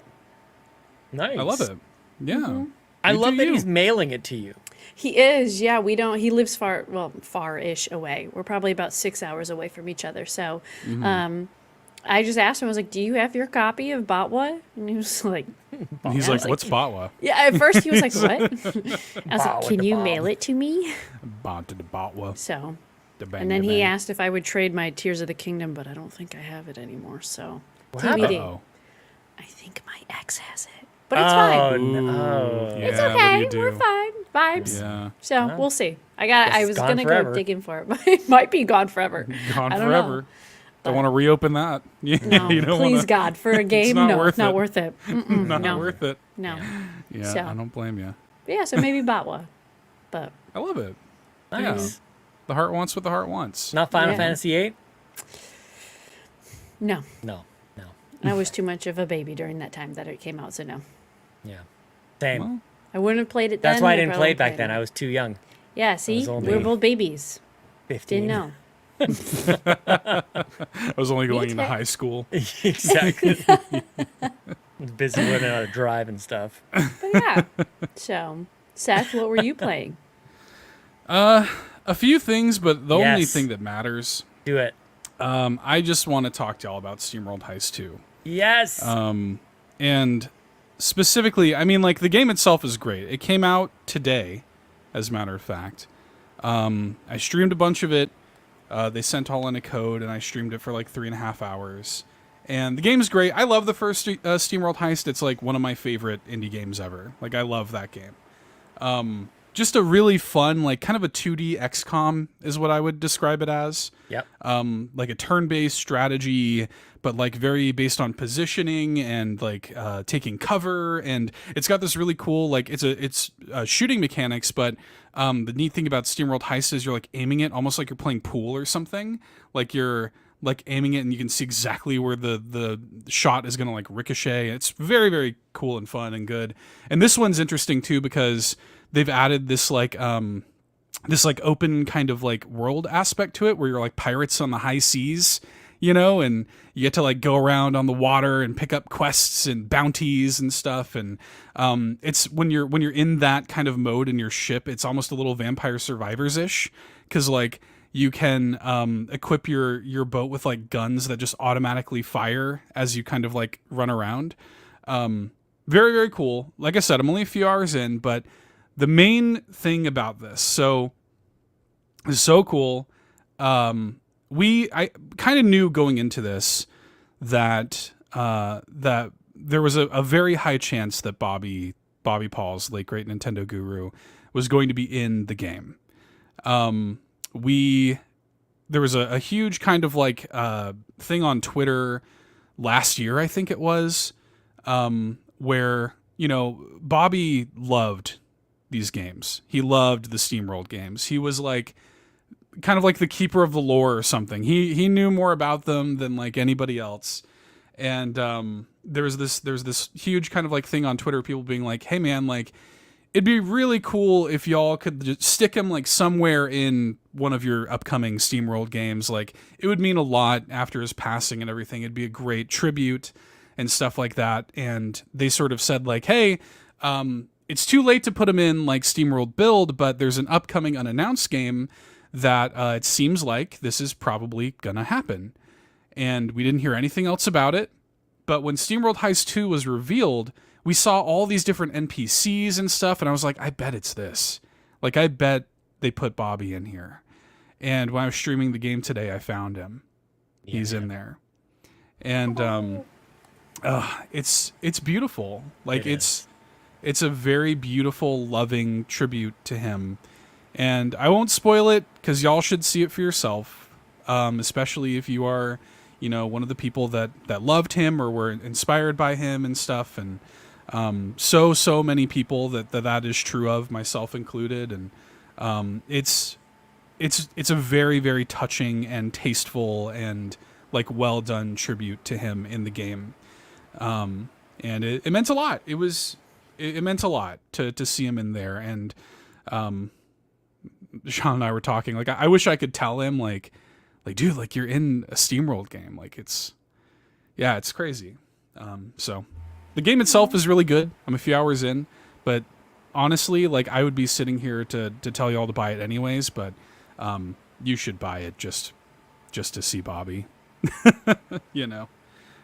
Nice. I love it. Yeah. I You love do that you. he's mailing it to you. He is, yeah. We don't. He lives far-ish away. We're probably about 6 hours away from each other. So, I just asked him. I was like, "Do you have your copy of Batwa?" And he was like, And he's I like, was what's Batwa? "Yeah." At first, he was like, "What?" I was like, Batwa "Can the you bomb. mail it to me?" Bot to the Batwa. So, The bang, and then the he bang. asked if I would trade my Tears of the Kingdom, but I don't think I have it anymore. So, What TBD. Uh-oh. I think my ex has it, but it's fine. No. Yeah, It's what do okay. you do? We're fine. Vibes. Yeah. So we'll see. I Guess was it's gone gonna forever. go digging for it, but it might be gone forever. Gone I don't forever. know. Don't want to reopen that. You No, don't please wanna, God, for a game, not no, worth not it. worth it. Mm-mm, Not no, worth it. no. Yeah, So. I don't blame you. But yeah, so maybe Batwa, but I love it. Nice. Yeah. The heart wants what the heart wants. Not Final Yeah. Fantasy VIII? no. No. No. And I was too much of a baby during that time that it came out, so no. Yeah. Same. Well, I wouldn't have played it then. That's why I and didn't play it probably back then. now. I was too young. Yeah, see? was only We're both babies. 15. Didn't know. I was only going into too. high school. Exactly. Busy learning how to drive and stuff. But yeah. So, Seth, what were you playing? A few things, but the only Yes. thing that matters. Do it. I just want to talk to y'all about SteamWorld Heist 2. Yes. And specifically, I mean, like, the game itself is great. It came out today, as a matter of fact. I streamed a bunch of it. They sent all in a code, and I streamed it for like 3.5 hours. And the game's great. I love the first SteamWorld Heist. It's like one of my favorite indie games ever. Like, I love that game. Just a really fun, like, kind of a 2D XCOM is what I would describe it as. Yep. Like a turn-based strategy, but like very based on positioning and like taking cover. And it's got this really cool, like, it's shooting mechanics, but the neat thing about SteamWorld Heist is you're like aiming it almost like you're playing pool or something. Like you're like aiming it and you can see exactly where the shot is going to like ricochet. It's very, very cool and fun and good. And this one's interesting too because they've added this like open kind of like world aspect to it where you're like pirates on the high seas, you know, and you get to like go around on the water and pick up quests and bounties and stuff. And it's when you're in that kind of mode in your ship, it's almost a little Vampire Survivors-ish because like you can equip your boat with like guns that just automatically fire as you kind of like run around. Very, very cool. Like I said, I'm only a few hours in, but the main thing about this, so cool. I kind of knew going into this that that there was a very high chance that Bobby Pauls, late great Nintendo guru, was going to be in the game. There was a huge kind of like thing on Twitter last year, I think it was, where, you know, Bobby loved these games. He loved the SteamWorld games. He was like kind of like the keeper of the lore or something. He knew more about them than like anybody else. And there's this huge kind of like thing on Twitter, people being like, hey man, like it'd be really cool if y'all could just stick him like somewhere in one of your upcoming SteamWorld games. Like it would mean a lot after his passing and everything. It'd be a great tribute and stuff like that. And they sort of said like, hey, it's too late to put him in like SteamWorld Build, but there's an upcoming unannounced game that it seems like this is probably gonna happen. And we didn't hear anything else about it. But when SteamWorld Heist 2 was revealed, we saw all these different NPCs and stuff, and I was like, I bet it's this. Like, I bet they put Bobby in here. And when I was streaming the game today, I found him. Yeah. He's in there. And it's beautiful. Like, it's a very beautiful, loving tribute to him. And I won't spoil it, because y'all should see it for yourself, especially if you are, you know, one of the people that loved him or were inspired by him and stuff. And so many people that is true of, myself included. And it's a very, very touching and tasteful and like well done tribute to him in the game. And it meant a lot. It meant a lot to see him in there. And Sean and I were talking, like, I wish I could tell him like, dude, like you're in a SteamWorld game. Like it's crazy. So the game itself is really good. I'm a few hours in, but honestly, like I would be sitting here to tell you all to buy it anyways, but you should buy it just to see Bobby. You know,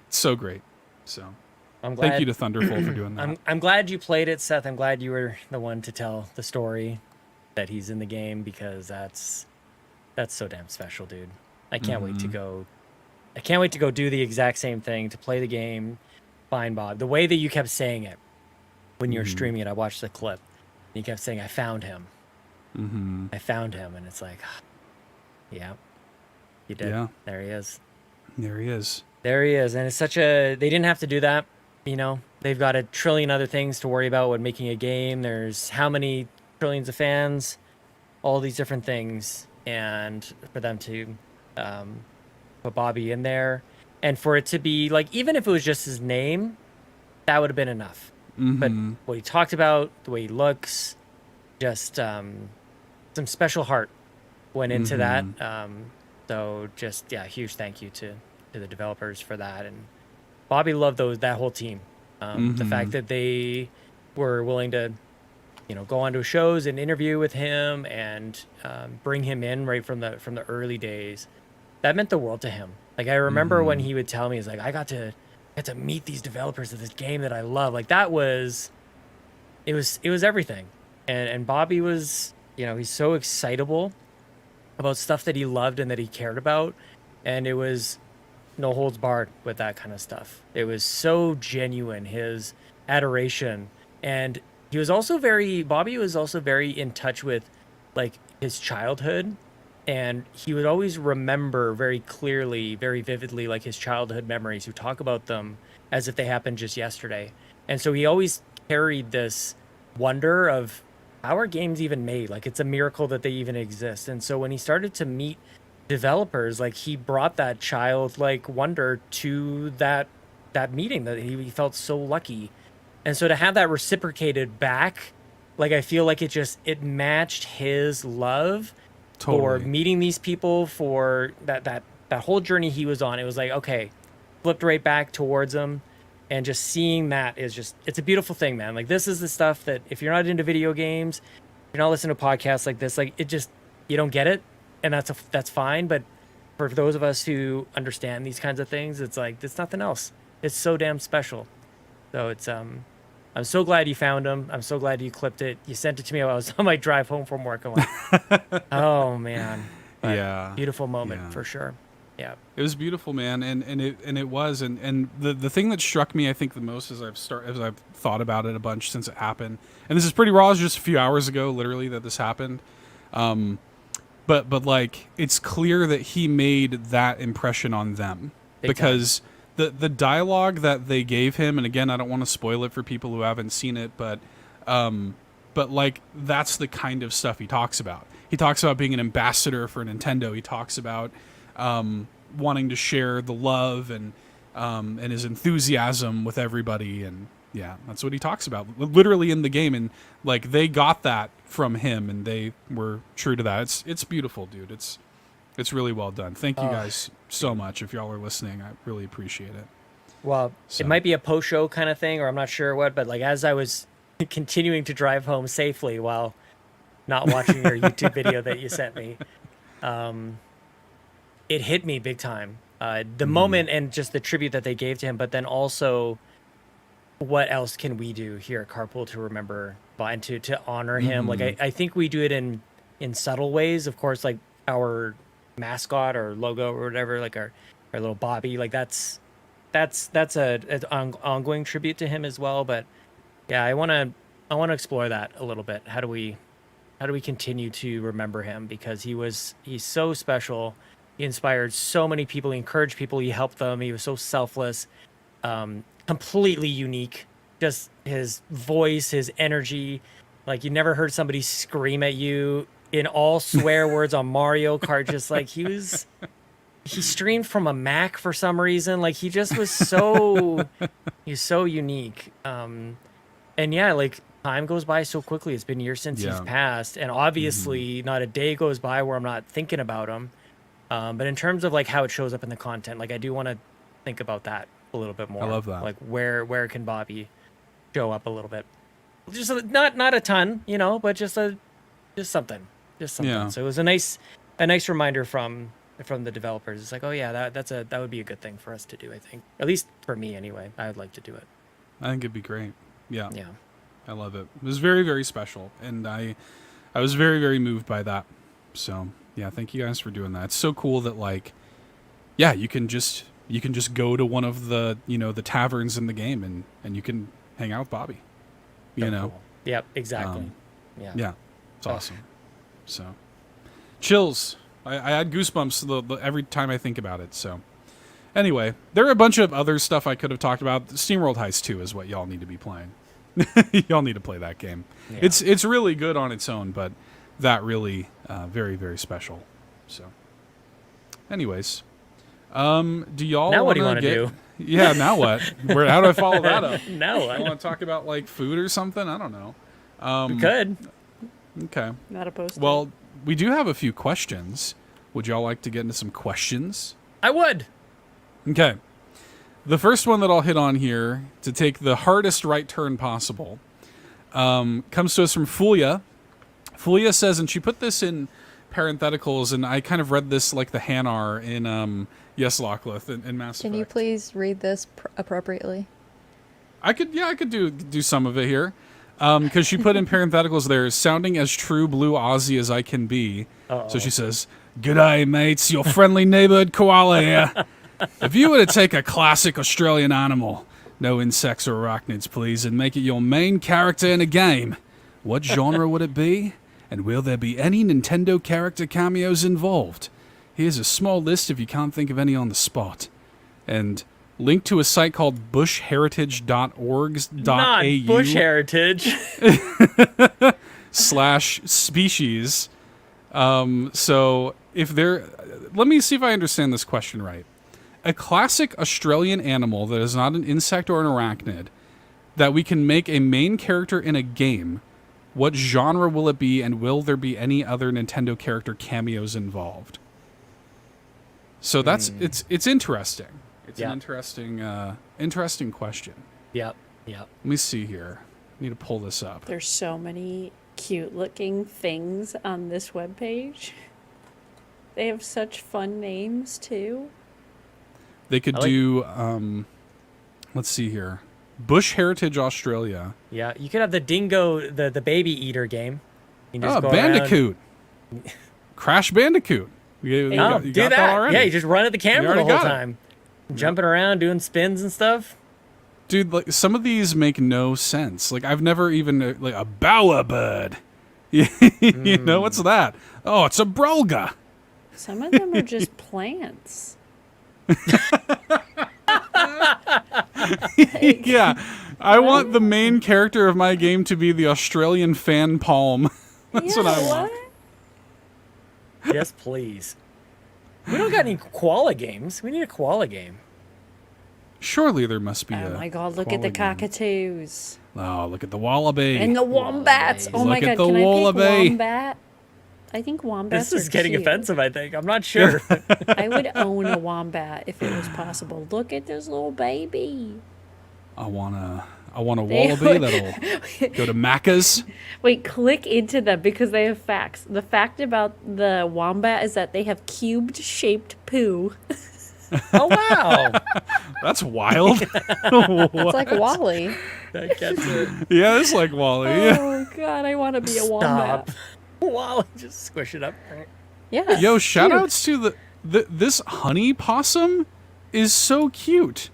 it's so great. So I'm glad, thank you to Thunderful for doing that. I'm glad you played it, Seth. I'm glad you were the one to tell the story that he's in the game, because that's so damn special, dude. I can't wait to go. I can't wait to go do the exact same thing, to play the game, find Bob. The way that you kept saying it when you were streaming it, I watched the clip. And you kept saying, "I found him. I found him," and it's like, yeah, you did. Yeah. There he is. There he is. There he is. And it's such a. They didn't have to do that. You know, they've got a trillion other things to worry about when making a game. There's how many trillions of fans, all these different things, and for them to put Bobby in there, And for it to be like, even if it was just his name, that would have been enough. But what he talked about, the way he looks, just some special heart went into that. So just, yeah, huge thank you to the developers for that. And Bobby loved that whole team. The fact that they were willing to, go onto shows and interview with him and bring him in right from the early days, that meant the world to him. Like, I remember when he would tell me, he's like, I got to meet these developers of this game that I love. Like, it was everything. And Bobby was, he's so excitable about stuff that he loved and that he cared about. And it was no holds barred with that kind of stuff. It was so genuine, his adoration. And Bobby was also very in touch with like his childhood. And he would always remember very clearly, very vividly, like his childhood memories. He would talk about them as if they happened just yesterday. And so he always carried this wonder of how are games even made? Like, it's a miracle that they even exist. And so when he started to meet developers, like, he brought that childlike wonder to that meeting, that he felt so lucky. And so to have that reciprocated back, like, I feel like it matched his love for meeting these people, for that whole journey he was on. It was like, okay, flipped right back towards him. And just seeing that it's a beautiful thing, man. Like, this is the stuff that if you're not into video games, you're not listening to podcasts like this, like, you don't get it. And that's fine. But for those of us who understand these kinds of things, it's like, it's nothing else. It's so damn special. So it's, I'm so glad you found him. I'm so glad you clipped it. You sent it to me while I was on my drive home from work. I'm like, oh man. But yeah. Beautiful moment for sure. Yeah. It was beautiful, man. And it was. And the thing that struck me, I think, the most as I've thought about it a bunch since it happened. And this is pretty raw, it's just a few hours ago, literally, that this happened. But like, it's clear that he made that impression on them. Big because time. The dialogue that they gave him, and again, I don't want to spoil it for people who haven't seen it, but like, that's the kind of stuff he talks about. He talks about being an ambassador for Nintendo. He talks about wanting to share the love and his enthusiasm with everybody, and yeah, that's what he talks about literally in the game. And like, they got that from him, and they were true to that. It's beautiful, dude. It's really well done. Thank you guys so much. If y'all are listening, I really appreciate it. Well, it might be a post-show kind of thing, or I'm not sure what, but like, as I was continuing to drive home safely while not watching your YouTube video that you sent me, it hit me big time. The moment and just the tribute that they gave to him, but then also, what else can we do here at Carpool to remember and to honor him? Like, I think we do it in subtle ways. Of course, like our mascot or logo or whatever, like our little Bobby, like that's an ongoing tribute to him as well. But yeah, I want to explore that a little bit. How do we continue to remember him? Because he's so special. He inspired so many people. He encouraged people. He helped them. He was so selfless, completely unique. Just his voice, his energy. Like, you never heard somebody scream at you in all swear words on Mario Kart. Just like, he streamed from a Mac for some reason. Like, he just was he's so unique. And yeah, like, time goes by so quickly. It's been years since he's passed. And obviously not a day goes by where I'm not thinking about him. But in terms of like how it shows up in the content, like, I do want to think about that a little bit more. I love that. Like, where can Bobby show up a little bit? Just not a ton, but just something. Yeah. So it was a nice reminder from the developers. It's like, oh yeah, that would be a good thing for us to do. I think, at least for me anyway. I would like to do it. I think it'd be great. Yeah. Yeah. I love it. It was very, very special, and I was very, very moved by that. So yeah, thank you guys for doing that. It's so cool that, like, yeah, you can just go to one of the the taverns in the game and you can hang out with Bobby. Cool. Yep, exactly. Yeah, it's awesome. So chills. I had goosebumps every time I think about it. So anyway, there are a bunch of other stuff I could have talked about. SteamWorld Heist 2 is what y'all need to be playing. Y'all need to play that game. Yeah. It's really good on its own, but that really very, very special. So anyways, Do y'all Now what do you want to do? Yeah, now what? How do I follow that up? Now what? I want to talk about like food or something. I don't know. We could. Okay. Not opposed to Well, we do have a few questions. Would y'all like to get into some questions? I would. Okay. The first one that I'll hit on here to take the hardest right turn possible comes to us from Fulia. Fulia says, and she put this in parentheticals, and I kind of read this like the Hanar in Yes Lockleth in Mass Effect. Can you please read this appropriately? I could do some of it here. Because she put in parentheticals there, sounding as true blue Aussie as I can be. Uh-oh. So she says, "G'day, mates, your friendly neighborhood koala here. If you were to take a classic Australian animal, no insects or arachnids, please, and make it your main character in a game, what genre would it be? And will there be any Nintendo character cameos involved? Here's a small list if you can't think of any on the spot." And link to a site called bushheritage.org.au Not Bush Heritage. /species. So if let me see if I understand this question right. A classic Australian animal that is not an insect or an arachnid that we can make a main character in a game, what genre will it be, and will there be any other Nintendo character cameos involved? So that's it's interesting. It's an interesting question. Yep. Let me see here. I need to pull this up. There's so many cute looking things on this webpage. They have such fun names too. They could do, let's see here. Bush Heritage Australia. Yeah, you could have the dingo, the baby eater game. You can just go Bandicoot. Crash Bandicoot. You do got that. already. Yeah, you just run at the camera the already whole got it. time. Jumping around, doing spins and stuff. Dude, like some of these make no sense. Like I've never even like a bowerbird. You know what's that? Oh, it's a brolga. Some of them are just plants. Yeah, I want the main character of my game to be the Australian fan palm. That's what I want. Yes, please. We don't got any koala games. We need a koala game. Surely there must be Oh my god, look at the koala game. cockatoos. Oh, look at the wallaby. And the wombats. Oh my Look at god, the can I wallaby. pick wombat? I think wombats This is are getting cute. offensive, I think. I'm not sure. I would own a wombat if it was possible. Look at this little baby. I want a wallaby that'll go to Macca's. Wait, click into them because they have facts. The fact about the wombat is that they have cubed shaped poo. Oh, wow. That's wild. It's like Wally. That gets it. Yeah, it's like Wally. Yeah. Oh god, I want to be a wombat. Stop. Wow, just squish it up. Yeah. Yo, shout outs to this honey possum is so cute.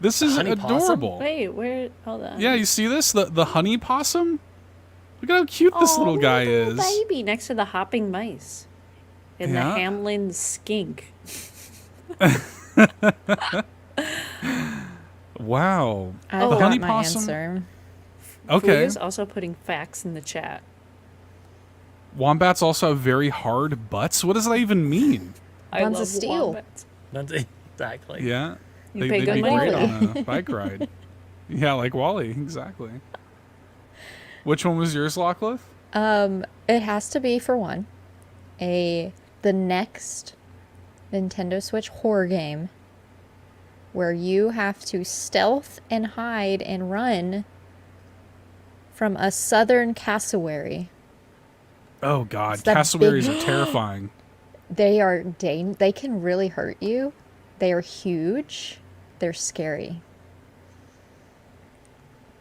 This is honey possum? adorable. Wait, where? Hold on. Yeah, you see this? The honey possum? Look at how cute this little guy little is. Baby next to the hopping mice. And Yeah. the Hamlin skink. Wow. I The got honey my possum? answer. Okay. Fuya's also putting facts in the chat. Wombats also have very hard butts. What does that even mean? I Buns of love steel. wombats. Exactly. Yeah. You pay they'd good be money great for on a bike ride. Yeah, like Wally, exactly. Which one was yours, Lachlan? It has to be, for one, the next Nintendo Switch horror game where you have to stealth and hide and run from a southern cassowary. Oh God, It's that cassowaries big- are terrifying. They are they can really hurt you. They are huge. They're scary.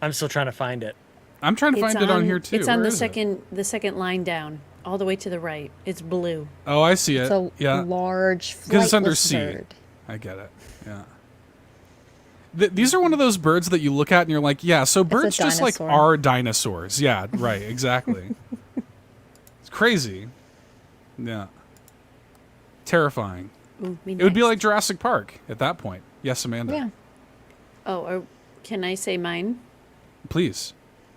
I'm still trying to find it. I'm trying to find it on here too. It's on Where the is it? second line down, all the way to the right. It's blue. Oh, I see it. It's a Yeah, large because it's under flightless C. bird. I get it. Yeah. These are one of those birds that you look at and you're like, yeah, so birds just like dinosaur. are dinosaurs. Yeah, right, exactly. It's crazy. Yeah. Terrifying. Ooh, me It would be next. like Jurassic Park at that point. Yes, Amanda. Yeah. Oh, can I say mine? Please.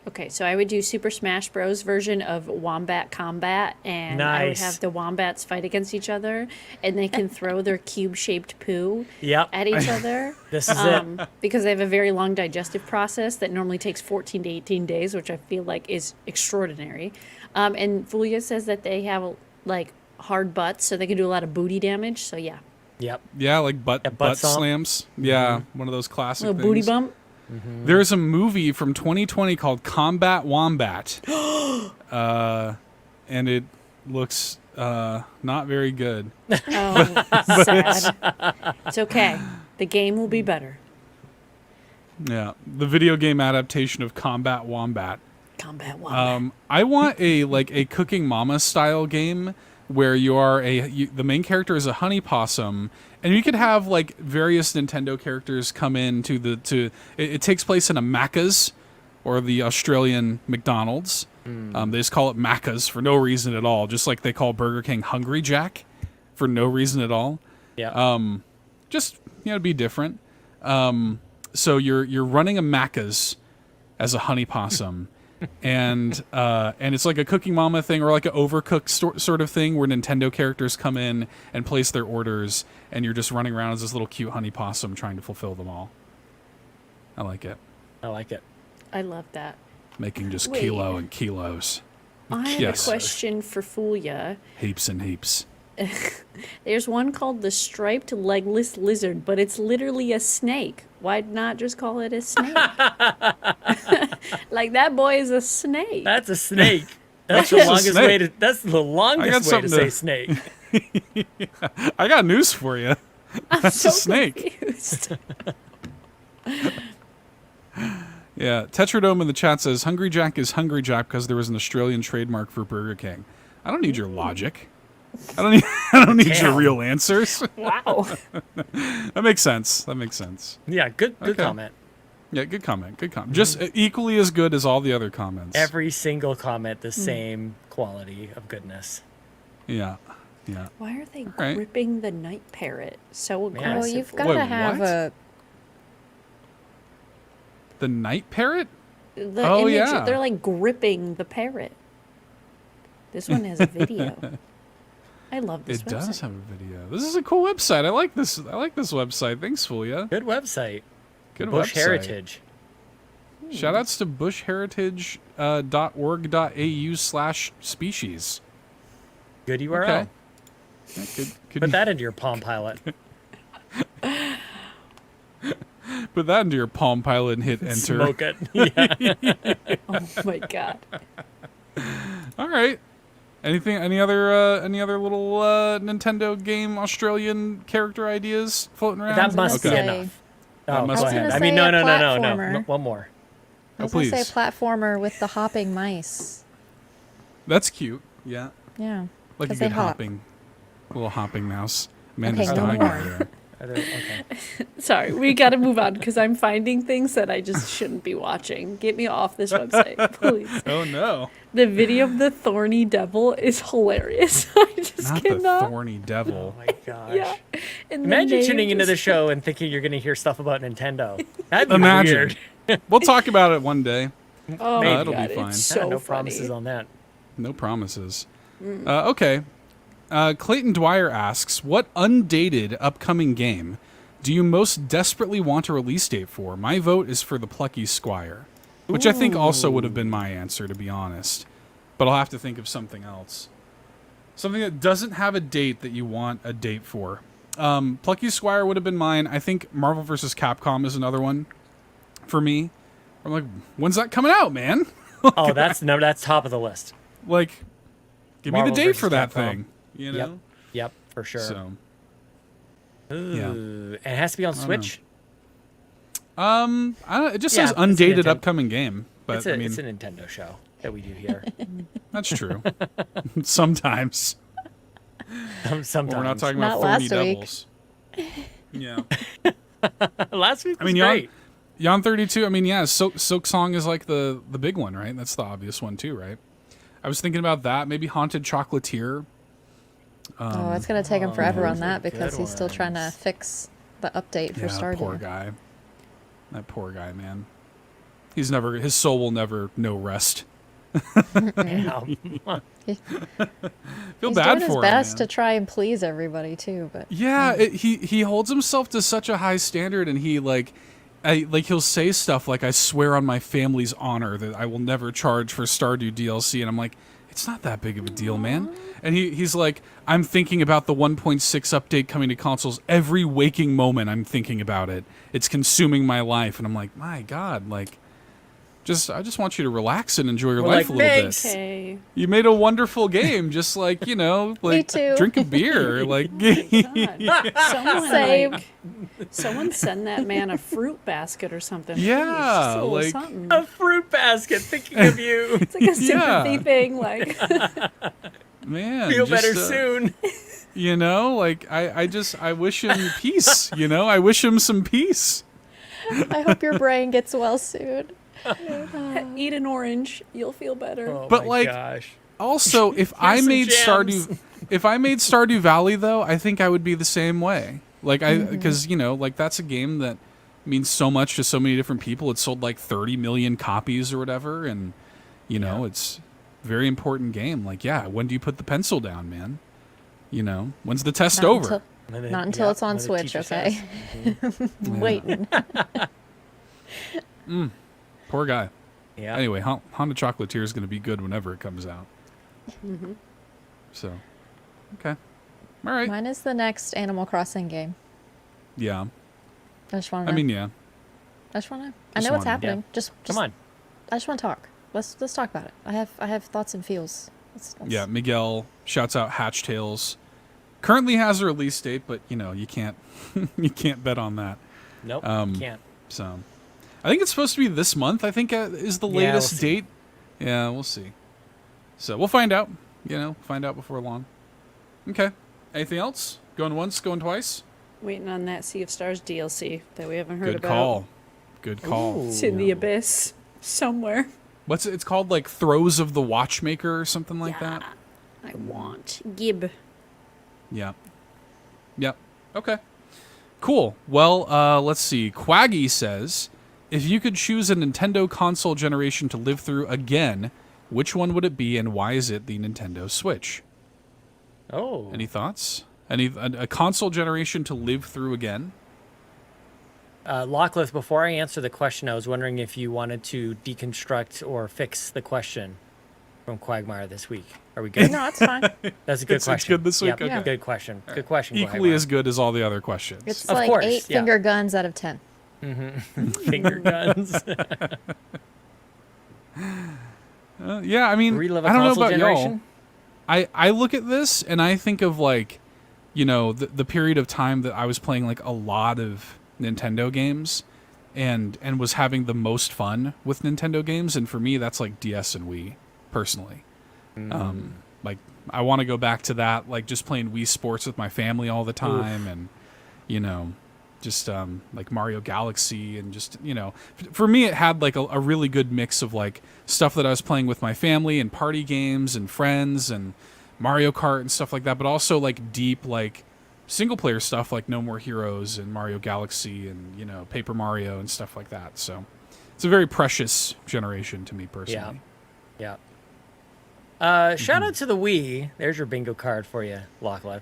Okay, so I would do Super Smash Bros. Version of Wombat Combat, and I would have the wombats fight against each other, and they can throw their cube-shaped poo at each other. This is it. Because they have a very long digestive process that normally takes 14 to 18 days, which I feel like is extraordinary. And Fulia says that they have, like, hard butts, so they can do a lot of booty damage, so yeah. Yep. Yeah, like butt slams. Yeah, one of those classic Little things. booty bump. Mm-hmm. There's a movie from 2020 called Combat Wombat, and it looks not very good. Oh, sad. It's okay. The game will be better. Yeah, the video game adaptation of Combat Wombat. Combat Wombat. I want a Cooking Mama style game where you are the main character is a honey possum, and you could have like various Nintendo characters come in it takes place in a Macca's, or the Australian McDonald's. They just call it Macca's for no reason at all, just like they call Burger King Hungry Jack for no reason at all. Yeah. Just be different. So you're running a Macca's as a honey possum. and it's like a Cooking Mama thing, or like an Overcooked sort of thing, where Nintendo characters come in and place their orders, and you're just running around as this little cute honey possum trying to fulfill them all. I like it. I love that. Making just kilo and kilos. I have a question for Fulia. Heaps and heaps. There's one called the striped legless lizard, but it's literally a snake. Why not just call it a snake? Like, that boy is a snake. That's a snake. That's the longest way to. That's the longest way to say snake. I got news for you. That's so a snake. Yeah, Tetradome in the chat says Hungry Jack is Hungry Jack because there was an Australian trademark for Burger King. I don't need your logic. I don't need your real answers. Wow. That makes sense. Yeah, good comment. Yeah, good comment. Just equally as good as all the other comments. Every single comment, the same quality of goodness. Yeah. Why are they gripping the night parrot so aggressively? Well, you've got to have the night parrot? The image, they're like gripping the parrot. This one has a video. I love this website. It does have a video. This is a cool website. I like this website. Thanks, Fulia. Good website. Good Bush website. Heritage. Shoutouts to bushheritage.org.au/species. Good URL. Okay. Yeah, good. Put that into your Palm Pilot. Put that into your Palm Pilot and hit enter. Smoke it. Yeah. Oh my god. All right. Any other little Nintendo game Australian character ideas floating around? That must be enough. Oh, go ahead. I mean, no. One more. I was going to say platformer with the hopping mice. That's cute. Yeah. Yeah. Like a good little hopping mouse. Amanda's Okay, dying no over there. Okay. Sorry, we got to move on because I'm finding things that I just shouldn't be watching. Get me off this website, please. Oh no. The video of the thorny devil is hilarious. I just Not cannot. the thorny devil. Oh my gosh. Yeah. And Imagine tuning into the show and thinking you're going to hear stuff about Nintendo. That'd be Imagine. weird. We'll talk about it one day. Oh, it'll God, be fine. It's so no funny. promises on that. No promises. Okay. Clayton Dwyer asks, what undated upcoming game do you most desperately want a release date for? My vote is for the Plucky Squire, which I think also would have been my answer, to be honest. But I'll have to think of something else. Something that doesn't have a date that you want a date for. Plucky Squire would have been mine. I think Marvel vs. Capcom is another one for me. I'm like, when's that coming out, man? Oh, that's top of the list. Like, give Marvel me the date versus for that Capcom. thing. You know? Yep, for sure. So, And it has to be on Switch? it just says undated upcoming game. But it's a Nintendo show that we do here. That's true. Sometimes. Sometimes. We're not talking Not about thorny last week. devils. Yeah. Last week was I mean, great. Yon 32, I mean, yeah, Silk Song is like the big one, right? That's the obvious one too, right? I was thinking about that. Maybe Haunted Chocolatier. It's going to take him forever those on are that because good he's still trying to ones. fix the update for Stardew. Poor guy. That poor guy, man. His soul will never know rest. Damn. Feel He's bad doing his for best him, to man. try and please everybody too, but Yeah, he holds himself to such a high standard, and he he'll say stuff like, "I swear on my family's honor that I will never charge for Stardew DLC," and I'm like, it's not that big of a deal, man. And he's like, I'm thinking about the 1.6 update coming to consoles every waking moment. I'm thinking about it. It's consuming my life, and I'm like, my God, like. I just want you to relax and enjoy your life a little thanks. bit. Okay. You made a wonderful game, just like, Me too. drink a beer. Like, God. Someone, Same. someone send that man a fruit basket or something. Please, Yeah, just a little like- something. A fruit basket, thinking of you. It's like a sympathy Yeah. thing. Like, man, Feel just, better soon. You know, like, I wish him peace, you know? I wish him some peace. I hope your brain gets well soon. eat an orange, you'll feel better. Oh But, my like, gosh. Also, if I some made jams. Stardew Valley, though, I think I would be the same way. Like, because, you know, like, that's a game that means so much to so many different people. It sold like 30 million copies or whatever, and, you know, it's a very important game. Like, yeah, when do you put the pencil down, man? You know, when's the test over? Not until it's on Switch, okay? Waiting. Poor guy. Yeah. Anyway, Honda Chocolatier is going to be good whenever it comes out. So, okay. All right. Mine is the next Animal Crossing game. Yeah. I just want to I know. mean, yeah. I just want to know. I Just know what's wanna- happening. yeah. Just Come on. I just want to talk. Let's talk about it. I have thoughts and feels. Let's- Yeah, Miguel shouts out Hatch Tales. Currently has a release date, but you know you can't you can't bet on that. Nope. Can't. So, I think it's supposed to be this month. I think is the Yeah, latest we'll see. date. Yeah, we'll see. So we'll find out. You know, find out before long. Okay. Anything else? Going once, going twice. Waiting on that Sea of Stars DLC that we haven't heard Good about. call. Good call. Ooh. It's in the abyss somewhere. What's it? It's called like Throes of the Watchmaker or something like that. I want Gib. Yeah. Yep. Okay. Cool. Well, let's see. Quaggy says, if you could choose a Nintendo console generation to live through again, which one would it be, and why is it the Nintendo Switch? Oh. Any thoughts? A console generation to live through again? Lockleth, before I answer the question, I was wondering if you wanted to deconstruct or fix the question from Cwagmire this week. Are we good? No, that's fine. That's a good It's question. good this week? Yep, Okay. Good question. Good question. Equally Cwagmire. as good as all the other questions. It's Of like course, 8 yeah. finger guns out of 10. Finger guns. Yeah, I mean, Relive a I don't know console about generation. y'all. I look at this and I think of like, you know, the period of time that I was playing like a lot of Nintendo games and was having the most fun with Nintendo games, and for me that's like DS and Wii personally. Like I want to go back to that, like just playing Wii Sports with my family all the time. And you know, just like Mario Galaxy, and just, you know, for me it had like a really good mix of like stuff that I was playing with my family and party games and friends and Mario Kart and stuff like that, but also like deep like single player stuff like No More Heroes and Mario Galaxy and, you know, Paper Mario and stuff like that. So it's a very precious generation to me personally. Yeah. Shout out to the Wii. There's your bingo card for you, Lockleth.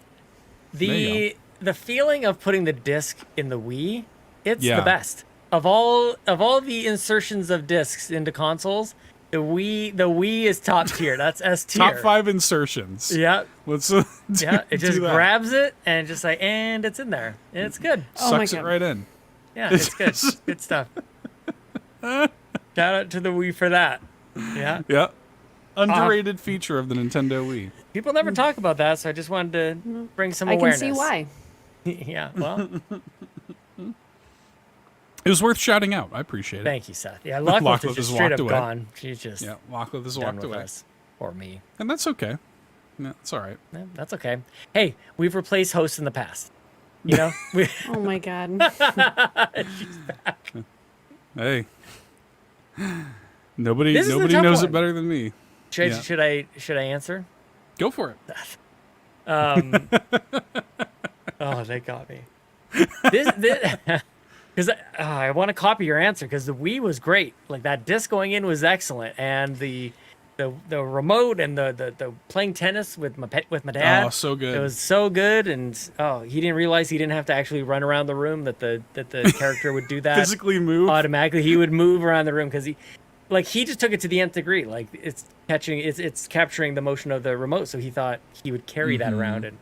There you The feeling of putting the disc in the Wii, it's Yeah. the best. Of all the insertions of discs into consoles, the Wii is top tier. That's S tier. Top 5 insertions. Yeah. Let's Yeah. It just do that. grabs it and just like, and it's in there. And it's good. Oh my Sucks it God. right in. Yeah, it's good. Good stuff. Shout out to the Wii for that. Yeah. Yeah. Underrated feature of the Nintendo Wii. People never talk about that, so I just wanted to bring some I can awareness. see why. Yeah, well, It was worth shouting out. I appreciate it. thank you, Seth. Yeah, Lockleth Lockleth is just has straight walked up away. gone. She's just Yeah, Lockleth has done walked with away. us. Or me. And that's okay. Yeah, it's all right. Yeah, that's okay. Hey, we've replaced hosts in the past. You know? Oh my God. She's back. Hey. Nobody This is the knows tough it one. better than me. Yeah. Should I answer? Go for it. Oh, they got me. This Because I want to copy your answer because the Wii was great. Like that disc going in was excellent, and the remote and the playing tennis with my dad. Oh, so good. It was so good, and he didn't realize he didn't have to actually run around the room. That the character would do that physically move automatically. He would move around the room because he just took it to the nth degree. Like it's capturing the motion of the remote, so he thought he would carry that around. And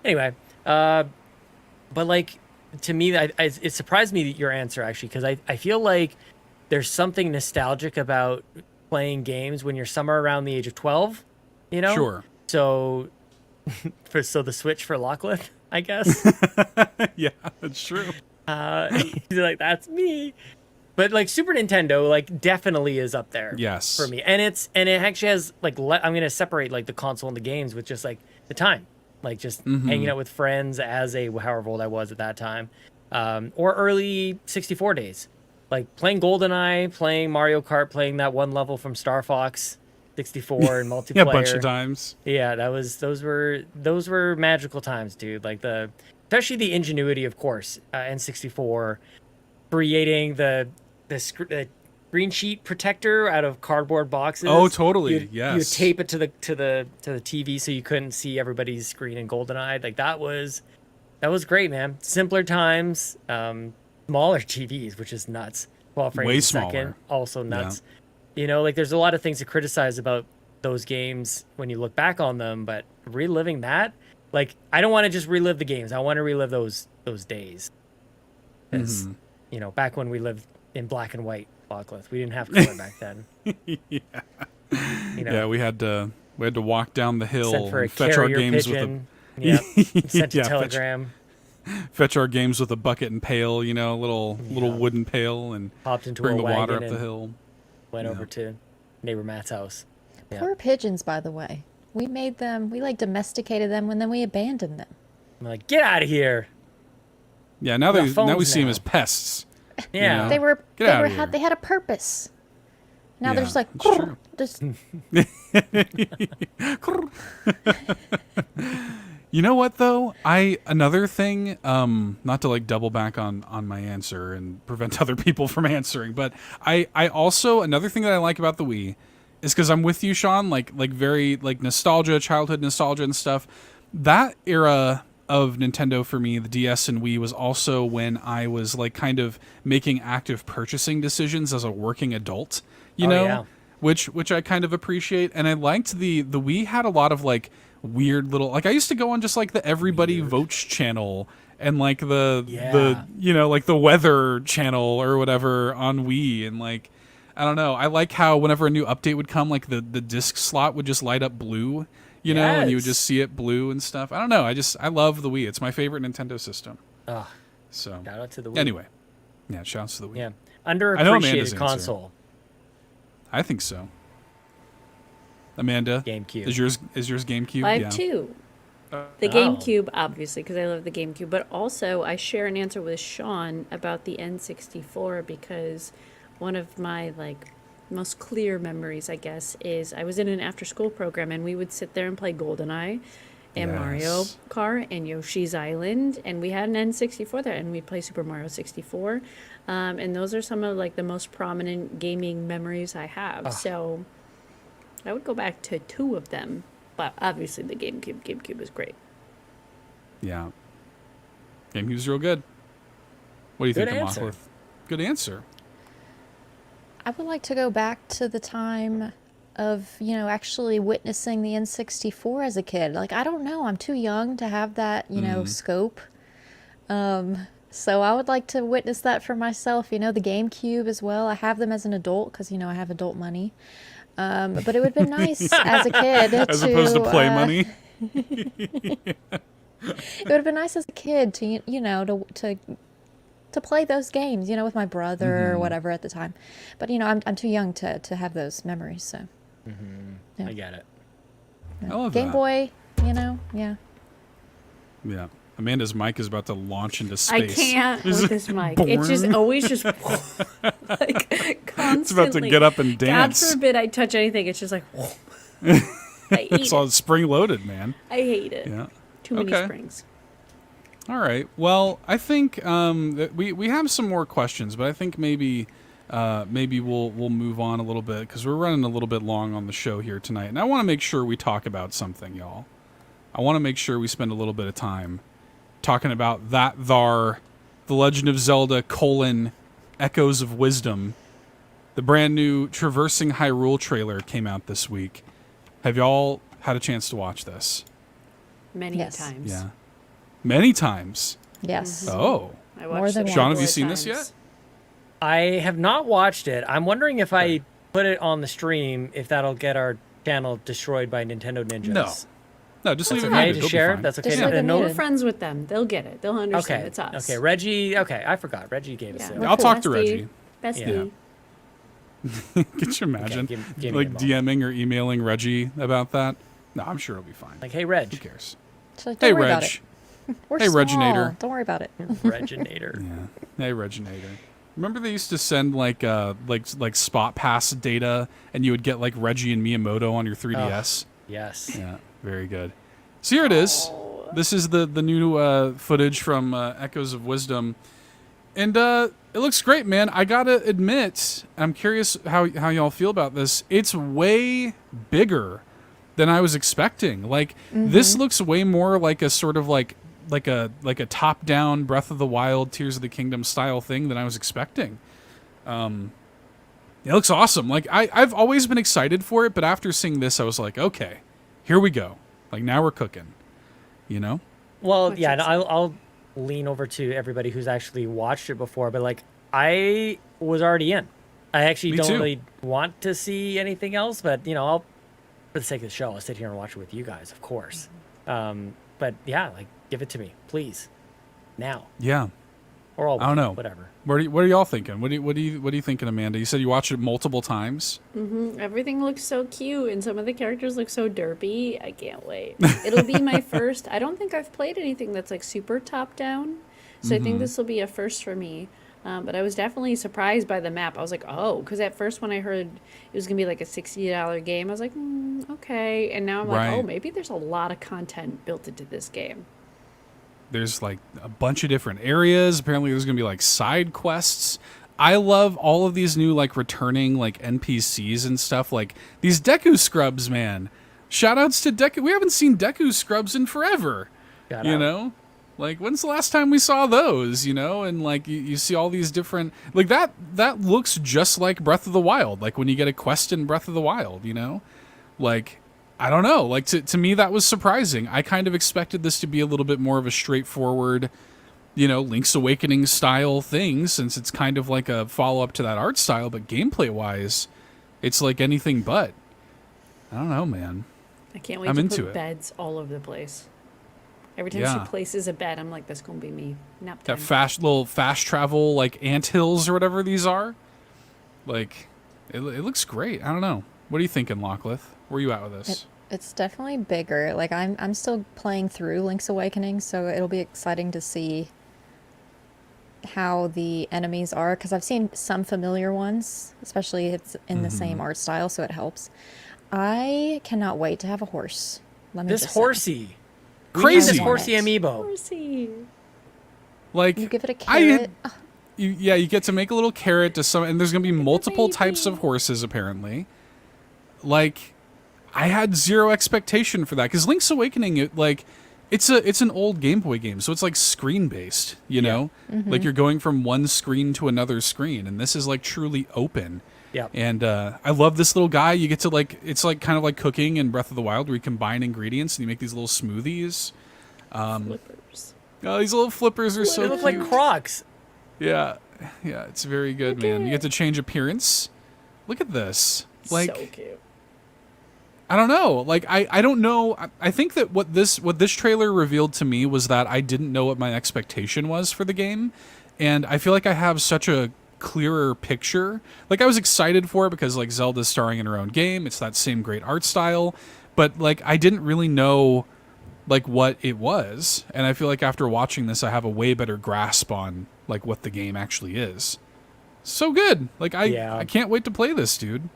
anyway, but like. To me, it surprised me your answer, actually, because I feel like there's something nostalgic about playing games when you're somewhere around the age of 12, you know? Sure. So, so the Switch for Lachlan, I guess. Yeah, that's true. Like, that's me. But, like, Super Nintendo, like, definitely is up there. Yes. For me. And it actually has, like, I'm going to separate, like, the console and the games with just, like, the time. Like just hanging out with friends as however old I was at that time, or early 64 days, like playing GoldenEye, playing Mario Kart, playing that one level from Star Fox 64 and multiplayer. Yeah, a bunch of times. Yeah, those were magical times, dude. Like especially the ingenuity, of course, N64, creating the green sheet protector out of cardboard boxes. Oh, totally. Yes. You tape it to the TV so you couldn't see everybody's screen in GoldenEye. Like that was great, man. Simpler times, smaller TVs, which is nuts. 12 frames Way a second, smaller. also nuts. Yeah. You know, like there's a lot of things to criticize about those games when you look back on them, but reliving that, like I don't want to just relive the games. I want to relive those days. Because you know, back when we lived in black and white. We didn't have color back then. Yeah. You know, Yeah, we had to walk down the hill sent for a and fetch our carrier games pigeon. with a Sent a Yeah, telegram. fetch our games with a bucket and pail, you know, little wooden pail, and Hopped into bring a the water wagon up the and hill. went over to neighbor Matt's house. Yeah. Poor pigeons, by the way. We like domesticated them and then we abandoned them. I'm like, get out of here. Yeah, now Got we phones see them now. as pests. Yeah. know? They had a purpose. Now they're just like, it's true. just You know what though? Another thing, not to like double back on my answer and prevent other people from answering, but I also, another thing that I like about the Wii is because I'm with you, Sean, like very like nostalgia, childhood nostalgia and stuff. That era of Nintendo for me, the DS and Wii, was also when I was like kind of making active purchasing decisions as a working adult, you know? Yeah. Which I kind of appreciate. And I liked the Wii had a lot of like weird little, like I used to go on just like the Everybody Votes channel and like the you know, like the weather channel or whatever on Wii, and like I don't know, I like how whenever a new update would come, like the disc slot would just light up blue, you know, and you would just see it blue and stuff. I don't know, I love the Wii. It's my favorite Nintendo system. So Shout out to the Wii. anyway, yeah, shouts to the Wii. Yeah. I know Amanda's Underappreciated console. I think so. Amanda, GameCube. Is yours GameCube? I have two. The GameCube, obviously, because I love the GameCube. But also, I share an answer with Sean about the N64 because one of my most clear memories, I guess, is I was in an after-school program and we would sit there and play GoldenEye and Mario Kart and Yoshi's Island, and we had an N64 there, and we'd play Super Mario 64. And those are some of the most prominent gaming memories I have. So I would go back to two of them. But obviously the GameCube. GameCube is great. Yeah. GameCube's real good. What do you think, answer. Good answer. I would like to go back to the time of, actually witnessing the N64 as a kid. I don't know. I'm too young to have that, scope. So I would like to witness that for myself, the GameCube as well. I have them as an adult because, I have adult money. But it would have been nice as a kid as opposed to play money. It would have been nice as a kid to, to play those games, with my brother or whatever at the time. But, I'm too young to have those memories, so. Yeah. I get it. I love Game that. Boy, yeah. Yeah. Amanda's mic is about to launch into space. I can't with this mic. It's just always just constantly. It's about to get up and dance. God forbid I touch anything. It's just I hate It's all spring loaded, man. I hate it. Yeah. Too many springs. All right. Well, I think that we have some more questions, but I think maybe we'll move on a little bit because we're running a little bit long on the show here tonight, and I want to make sure we talk about something, y'all. I want to make sure we spend a little bit of time talking about The Legend of Zelda: Echoes of Wisdom. The brand new Traversing Hyrule trailer came out this week. Have y'all had a chance to watch this? Many Yes. times. Yeah. Many times. Yes. Oh. I More watched than it Sean, have you four seen this times. yet? I have not watched it. I'm wondering if I put it on the stream, if that'll get our channel destroyed by Nintendo Ninjas. No, just leave it Okay muted. to It'll be share? fine. That's okay. Just to leave it and no, muted. We're friends with them. They'll get it. They'll understand. okay. It's us. Okay, Reggie. Okay, I forgot. Reggie gave us Yeah. it. We're I'll talk to bestie. Reggie. Bestie. Could you imagine, give me like a moment. DMing or emailing Reggie about that? No, I'm sure it'll be fine. Like, hey, Reg. Who cares? So don't Hey, worry Reg. about it. We're Hey, small. Reginator. Don't worry about it. Reginator. Yeah. Hey, Reginator. Remember they used to send like spot pass data, and you would get like Reggie and Miyamoto on your 3DS. Yes. Yeah, very good. So here it is. This is the new footage from Echoes of Wisdom, and it looks great, man. I gotta admit, I'm curious how y'all feel about this. It's way bigger than I was expecting. Like this looks way more like a sort of like a top down Breath of the Wild, Tears of the Kingdom style thing than I was expecting. It looks awesome. Like I've always been excited for it, but after seeing this, I was like, okay, here we go. Like now we're cooking. You know? Well, Which yeah, is- no, I'll lean over to everybody who's actually watched it before, but like I was already in. I actually Me don't too. really want to see anything else, but you know, I'll for the sake of the show, I'll sit here and watch it with you guys, of course. But yeah, like give it to me, please, now, Yeah. or I'll I don't know. whatever. What are y'all thinking? What are you thinking, Amanda? You said you watched it multiple times. Everything looks so cute, and some of the characters look so derpy. I can't wait. It'll be my first. I don't think I've played anything that's like super top down, so I think this will be a first for me. But I was definitely surprised by the map. I was like, oh, because at first when I heard it was gonna be like a $60 game, I was like, okay. And now I'm like, oh, Right. maybe there's a lot of content built into this game. There's like a bunch of different areas. Apparently there's going to be like side quests. I love all of these new like returning like NPCs and stuff. Like these Deku scrubs, man. Shout outs to Deku. We haven't seen Deku scrubs in forever. Shout You out. know? Like when's the last time we saw those, you know? And like you see all these different like that looks just like Breath of the Wild. Like when you get a quest in Breath of the Wild, you know? Like I don't know. Like to me that was surprising. I kind of expected this to be a little bit more of a straightforward, you know, Link's Awakening style thing, since it's kind of like a follow-up to that art style, but gameplay-wise, it's like anything but. I don't know, man. I can't wait I'm to into put it. beds all over the place. Every time Yeah. she places a bed, I'm like, that's gonna be me. Nap time. That little fast travel like anthills or whatever these are. Like, it looks great. I don't know. What are you thinking, Lockleth? Where are you at with this? It's definitely bigger. Like I'm still playing through Link's Awakening, so it'll be exciting to see how the enemies are, because I've seen some familiar ones, especially it's in the same art style, so it helps. I cannot wait to have a horse. Let me This just say. horsey, Crazy. This I horsey want it. amiibo. Horsey. Like, You give it a I- carrot. you get to make a little carrot to some, and there's gonna be multiple types baby. of horses apparently. Like, I had zero expectation for that because Link's Awakening, it's an old Game Boy game, so it's like screen based, you know, like you're going from one screen to another screen, and this is like truly open. Yeah. And I love this little guy. You get to it's like kind of like cooking in Breath of the Wild, where you combine ingredients and you make these little smoothies. Flippers. Oh, these little flippers are so They look cute. like Crocs. Yeah, it's very good, man. You get to change appearance. Look at this. Like, so cute. I don't know. Like, I don't know. I think that what this trailer revealed to me was that I didn't know what my expectation was for the game, and I feel like I have such a clearer picture. Like, I was excited for it because like Zelda's starring in her own game. It's that same great art style, but like I didn't really know like what it was, and I feel like after watching this, I have a way better grasp on like what the game actually is. So good. Like I can't wait to play this, dude.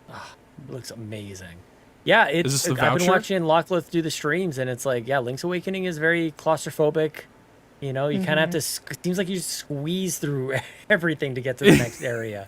It looks amazing. Yeah, Is this the I've been voucher? watching Lockleth do the streams, and it's like, yeah, Link's Awakening is very claustrophobic. You know, you kind of have to. Seems like you squeeze through everything to get to the next area.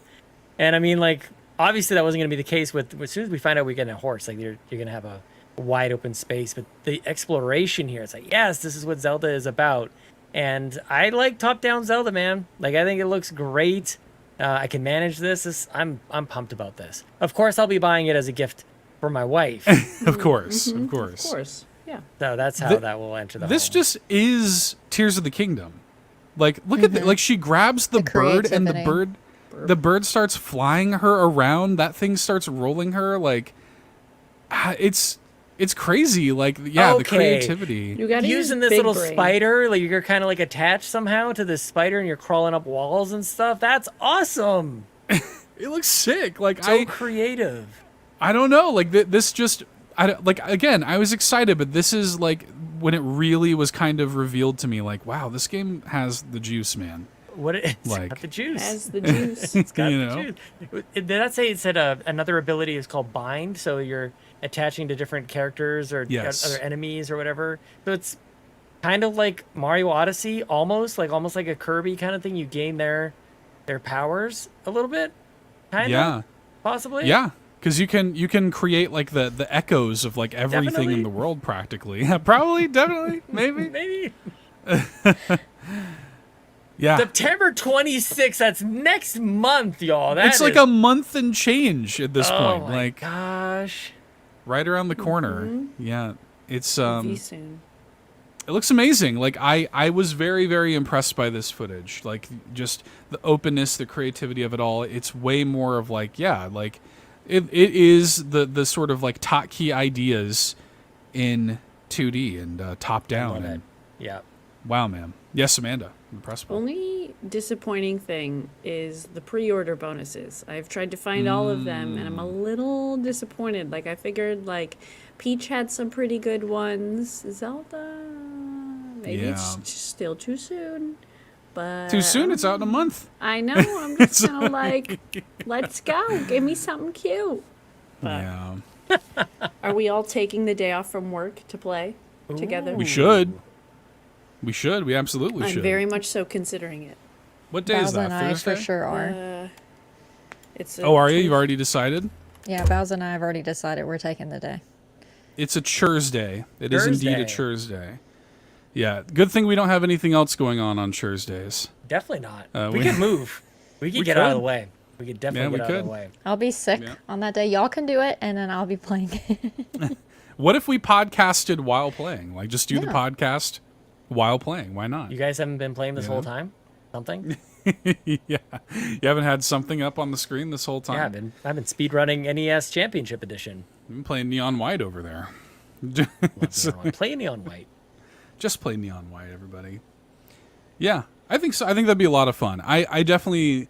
And I mean, like, obviously that wasn't going to be the case with. As soon as we find out we get a horse, like you're going to have a wide open space. But the exploration here, it's like, yes, this is what Zelda is about. And I like top-down Zelda, man. Like, I think it looks great. I can manage this. I'm pumped about this. Of course, I'll be buying it as a gift for my wife. Of course. Yeah. So that's how that will enter the This home. just is Tears of the Kingdom. Like, look at like she grabs the bird and the bird starts flying her around. That thing starts rolling her. Like, it's crazy. Like, the creativity. You got using this little spider, like you're kind of like attached somehow to this spider, and you're crawling up walls and stuff. That's awesome. It looks sick. Like, So creative. I don't know. Like, this just, again, I was excited, but this is like when it really was kind of revealed to me. Like, wow, this game has the juice, man. It's like, got the juice. Has the juice. It's got the juice. Did that say it said another ability is called bind? So you're attaching to different characters or other enemies or whatever. So it's kind of like Mario Odyssey, almost like a Kirby kind of thing. You gain their powers a little bit, kind of, possibly. Yeah, because you can create like the echoes of like everything in the world practically. Probably, definitely, maybe. Yeah. September 26th. That's next month, y'all. It's like a month and change at this point. Oh my like, gosh. Right around the corner. Yeah. It's Be soon. It looks amazing. Like, I was very, very impressed by this footage. Like, just the openness, the creativity of it all. It's way more of like, like it is the sort of like hotkey ideas in 2D and top down. And, yeah. Wow, man. Yes, Amanda. Impressed. Only disappointing thing is the pre-order bonuses. I've tried to find all of them, and I'm a little disappointed. Like, I figured, like, Peach had some pretty good ones. Zelda, maybe it's just still too soon. But too soon? It's out in a month. I know. I'm just kind of like, let's go. Give me something cute. But are we all taking the day off from work to play together? We should. We should. We absolutely should. I'm very much so considering it. What day is that? And I Thursday? for sure are. Are you? You've already decided? Yeah, Bowser and I have already decided we're taking the day. It's a Thursday. It is indeed a Thursday. Yeah. Good thing we don't have anything else going on Thursdays. Definitely not. We could move. We could get out of the way. We could definitely get out of the way. I'll be sick on that day. Y'all can do it, and then I'll be playing it. What if we podcasted while playing? Like, just do the podcast while playing. Why not? You guys haven't been playing this whole time? Something? Yeah. You haven't had something up on the screen this whole time? Yeah, I've been speedrunning NES Championship Edition. I've been playing Neon White over there. Play Neon White. Just play Neon White, everybody. Yeah, I think so. I think that'd be a lot of fun. I definitely...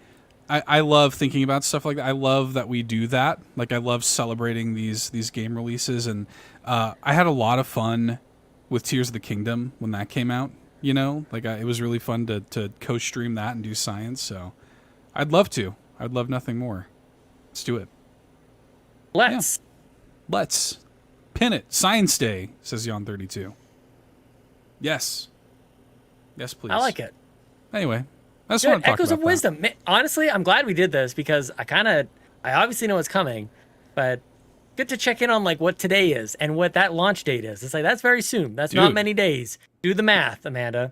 I love thinking about stuff like that. I love that we do that. Like, I love celebrating these game releases. And I had a lot of fun with Tears of the Kingdom when that came out. You know, like, it was really fun to co-stream that and do science. So I'd love to. I'd love nothing more. Let's do it. Let's pin it. Science Day, says Yon32. Yes, please. I like it. Anyway, that's what I'm talking Echoes about. of Wisdom. Honestly, I'm glad we did this because I obviously know it's coming, but good to check in on like what today is and what that launch date is. It's like, that's very soon. That's not many days. Do the math, Amanda.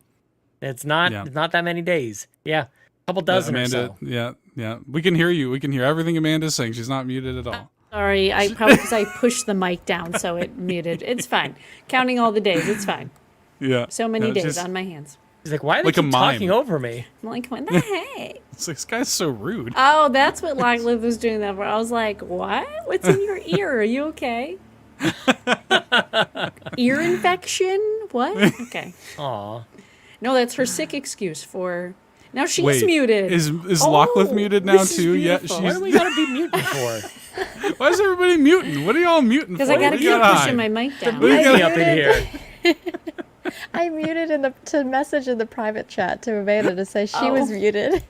It's not that many days. Yeah. A couple dozen Amanda, or so. Yeah. We can hear you. We can hear everything Amanda's saying. She's not muted at all. Sorry, I probably because I pushed the mic down so it muted. It's fine. Counting all the days, it's fine. Yeah. So many days on my hands. He's like, why are they keep talking over me? I'm like, what the heck? It's like, this guy's so rude. Oh, that's what Locklith was doing that for. I was like, what? What's in your ear? Are you okay? Ear infection? What? Okay. Aw. No, that's her sick excuse for... Now she's muted. Is Locklith muted now too? Yeah, Why do we gotta be muted for? Why is everybody muting? What are y'all muting for? Because I gotta keep pushing my mic down. Move me up in here. I muted to message in the private chat to Amanda to say she was muted.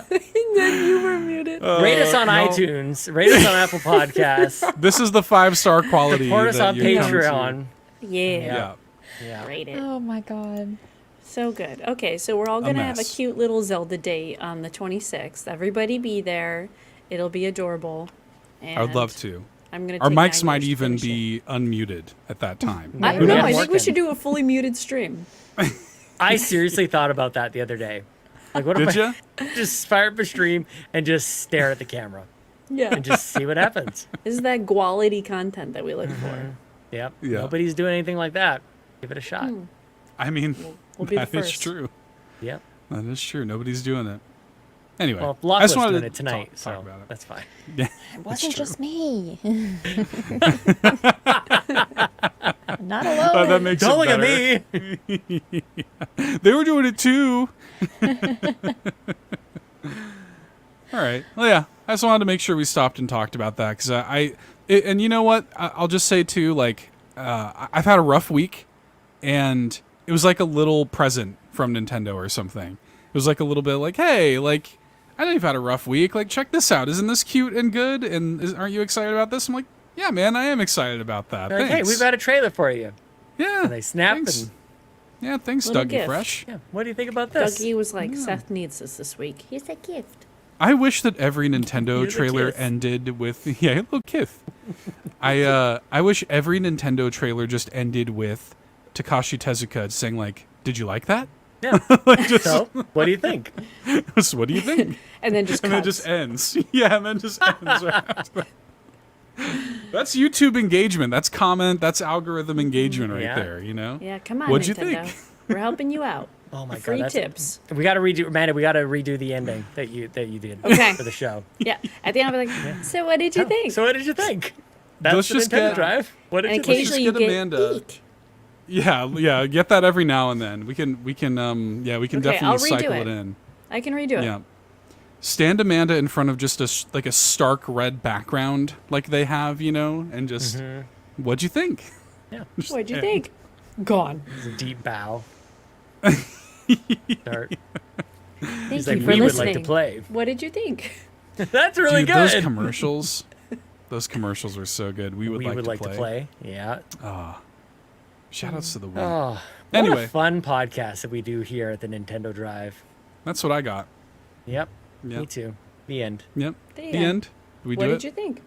Then you were muted. Rate us on iTunes. Rate us on Apple Podcasts. This is the 5-star quality. Support us that on you come to. Patreon. Yeah. Yeah. Rate it. Oh my god. So good. Okay, so we're all going to have a mess. cute little Zelda date on the 26th. Everybody be there. It'll be adorable. And I would love to. I'm going to Our take mics 9 might years to even finish it. be unmuted at that time. I Who don't know. knows? I think we Working. should do a fully muted stream. I seriously thought about that the other day. Like, what Did if you? I just fire up a stream and just stare at the camera Yeah. and just see what happens? This is that quality content that we look for. Yep. Yeah. Nobody's doing anything like that. Give it a shot. I mean, We'll be the that is first. true. Yep. That is true. Nobody's doing it. Anyway, Well, I Lachlan's just wanted doing to it tonight, talk so about it. that's fine. Yeah, It wasn't true. just me. Not Oh, alone. that makes Don't it look better. at me. They were doing it too. All right. Well, yeah. I just wanted to make sure we stopped and talked about that because and you know what? I'll just say too. Like, I've had a rough week, and it was like a little present from Nintendo or something. It was like a little bit like, hey, like, I know you've had a rough week. Like, check this out. Isn't this cute and good? And aren't you excited about this? I'm like, yeah, man, I am excited about that. They're like, hey, Thanks. we've got a trailer for you. yeah. And they snap thanks. and Yeah, thanks, Little Dougie gift. Fresh. yeah. What do you think about this? Dougie was like, Seth needs this week. Here's a gift. I wish that every Nintendo Here's a trailer kiss. ended with yeah, a little kiss. I wish every Nintendo trailer just ended with Takashi Tezuka saying like, "Did you like that?" Yeah. Like, just, So, what do you think? so what do you think? And then just And then cuts. just ends. Yeah, and then just ends right after that. That's YouTube engagement. That's comment. That's algorithm engagement right Yeah. there. You know. Yeah, come on, What'd you Nintendo. think? We're helping you out. Oh my Free god, tips. We got to redo, Amanda. We got to redo the ending that you did Okay. for the show. Yeah. At the end, I'll be like, so what did you think? So what did you think? That's Let's the just Nintendo get- Drive. What did and you think? occasionally you get get Amanda. eek. Yeah. Get that every now and then. We can. We can Okay, definitely I'll redo cycle it. it in. I can redo it. Yeah. Stand Amanda in front of just a stark red background like they have, you know, and just what'd you think? Yeah, What'd you think? Gone. it's a deep bow. Start. Thank He's you like, for we would listening. like to play. What did you think? That's really Dude, good. those commercials were so good. We would we like, would to, like play. to play. Yeah. Shout outs to the Wii. Oh, what Anyway. a fun podcast that we do here at the Nintendo Drive. That's what I got. Yep. Yep. Me too. The end. Yep. The The end. end. Did we What do did it? you think?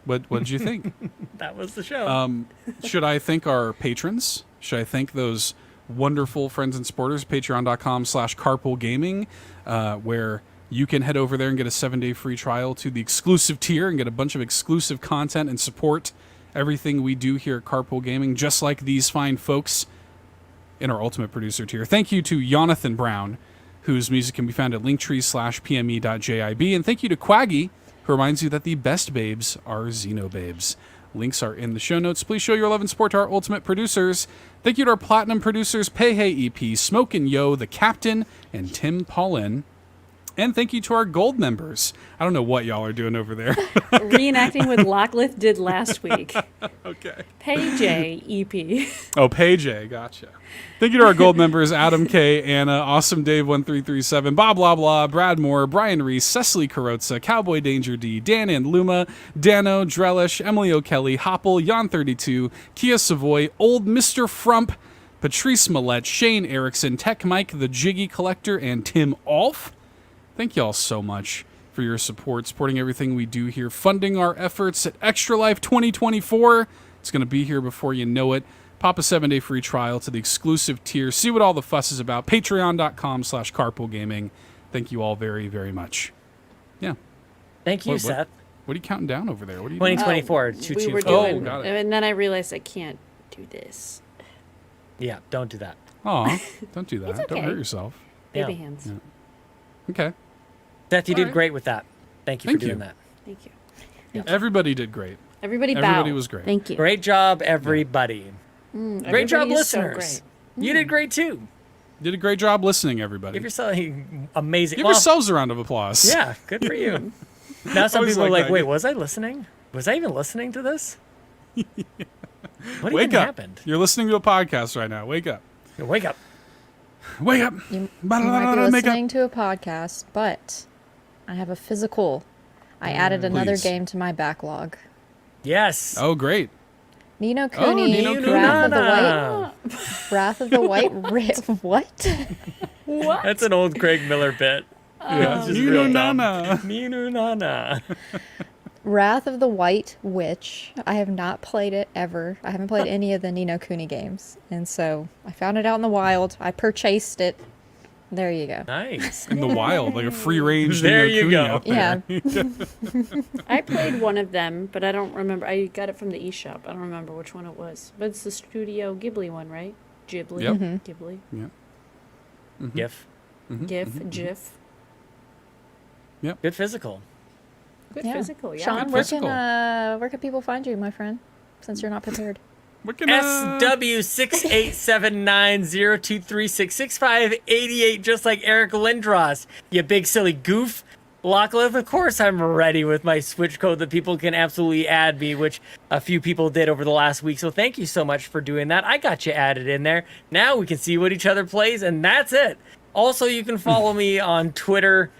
What did you think? That was the show. Should I thank our patrons? Should I thank those wonderful friends and supporters? Patreon.com/Carpool Gaming, where you can head over there and get a 7-day free trial to the exclusive tier and get a bunch of exclusive content and support everything we do here at Carpool Gaming, just like these fine folks in our Ultimate Producer tier. Thank you to Jonathan Brown, whose music can be found at linktree/pme.jib. And thank you to Cwaggy, who reminds you that the best babes are Xenobabes. Links are in the show notes. Please show your love and support to our Ultimate Producers. Thank you to our Platinum Producers, Peje EP, Smokin Joe, The Captain, and Tim Paullin. And thank you to our Gold members. I don't know what y'all are doing over there. Reenacting what Locklith did last week. Okay. Peje EP. Oh, Peje, gotcha. Thank you to our Gold members, Adam K, Anna, Awesome Dave 1337, BobLoblaw, Brad Moore, Brian Reese, Cecily Carrozza, CowboyDangerD, Dan and Luma, Dannohh, Drellesh, Emily O'Kelly, Hoppel, Jan32, Kia Savoy, OldMrFrump, Patrice Mallette, Shane Erickson, Tech Mike, the Jiggy Collector, and Tim Alf. Thank you all so much for your support, supporting everything we do here, funding our efforts at Extra Life 2024. It's going to be here before you know it. Pop a 7-day free trial to the exclusive tier. See what all the fuss is about. Patreon.com/Carpool Gaming. Thank you all very, very much. Yeah. Thank you, what- Seth. What are you counting down over there? What are you doing? 2024. We were 224. doing, got it. and then I realized I can't do this. Yeah, don't do that. Aw, don't do that. It's Don't okay. hurt yourself. Baby Yeah. hands. Okay. Seth, you All did right. great with that. Thank you Thank for doing you. that. Thank you. Everybody did great. Everybody bow. Everybody was great. Thank you. Great job, everybody. Great job, Everybody is so listeners. great. You did great too. Did a great job listening, everybody. Give yourself amazing. Give well, yourselves a round of applause. Yeah, good for you. Now some Always people are like like, that. wait, was I listening? Was I even listening to this? What Wake even up. happened? You're listening to a podcast right now. Wake up. Wake up. Wake up. You Blah, blah, might blah, be blah, make up. listening to a podcast, but I have a physical. I added another Please. game to my backlog. Yes. Oh, great. Ni no Oh, Kuni, Ni no Kuni. Wrath of the White what? What? That's an old Craig Miller bit. Yeah. It's just Ni no real dumb. Nana. Ni no Nana. Wrath of the White Witch. I have not played it ever. I haven't played any of the Ni no Kuni games. And so I found it out in the wild. I purchased it. There you go. Nice. In the wild, like a free range. There Ni no you Kuni go. out there. Yeah. I played one of them, but I don't remember. I got it from the eShop. I don't remember which one it was. But it's the Studio Ghibli one, right? Ghibli. Yep. Ghibli. Yeah. GIF. GIF. Good physical. Good Yeah. physical, yeah. Sean, Good where physical. where can people find you, my friend? Since you're not prepared. What can SW687902366588, just like Eric Lindros. You big silly goof. Lachlan, of course I'm ready with my Switch code that people can absolutely add me, which a few people did over the last week. So thank you so much for doing that. I got you added in there. Now we can see what each other plays, and that's it. Also, you can follow me on Twitter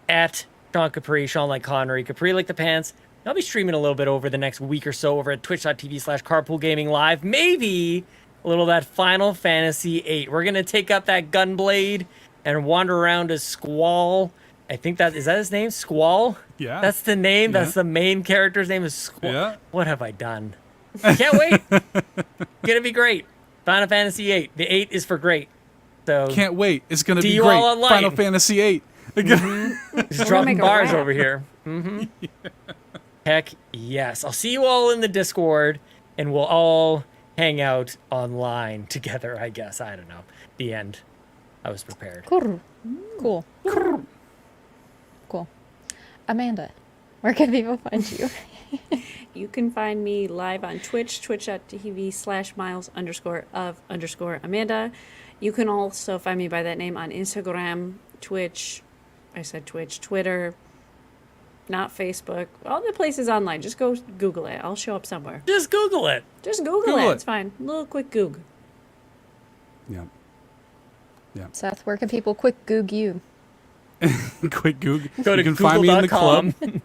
at Sean Capri, Sean like Connery, Capri like the pants. I'll be streaming a little bit over the next week or so over at twitch.tv/Carpool Gaming Live. Maybe a little of that Final Fantasy VIII. We're going to take up that Gunblade and wander around as Squall. I think is that his name? Squall? Yeah. That's the name. Yeah. That's the main character's name is Squall. Yeah. What have I done? Can't wait. Gonna be great. Final Fantasy VIII. The 8 is for great. So Can't wait. It's going to See be you great. all online. Final Fantasy VIII. just dropping make a bars rap. over here. Heck yes. I'll see you all in the Discord, and we'll all hang out online together, I guess. I don't know. The end. I was prepared. Cool. Amanda, where can people find you? You can find me live on Twitch, twitch.tv/miles_of_Amanda. You can also find me by that name on Instagram, Twitch, Twitter, not Facebook, all the places online. Just go Google it. I'll show up somewhere. Just Google it. Just Google it. It's fine. A little quick Goog. Yeah. Seth, where can people quick goog you? Quick Goog. Go to you can find me in the google.com. club.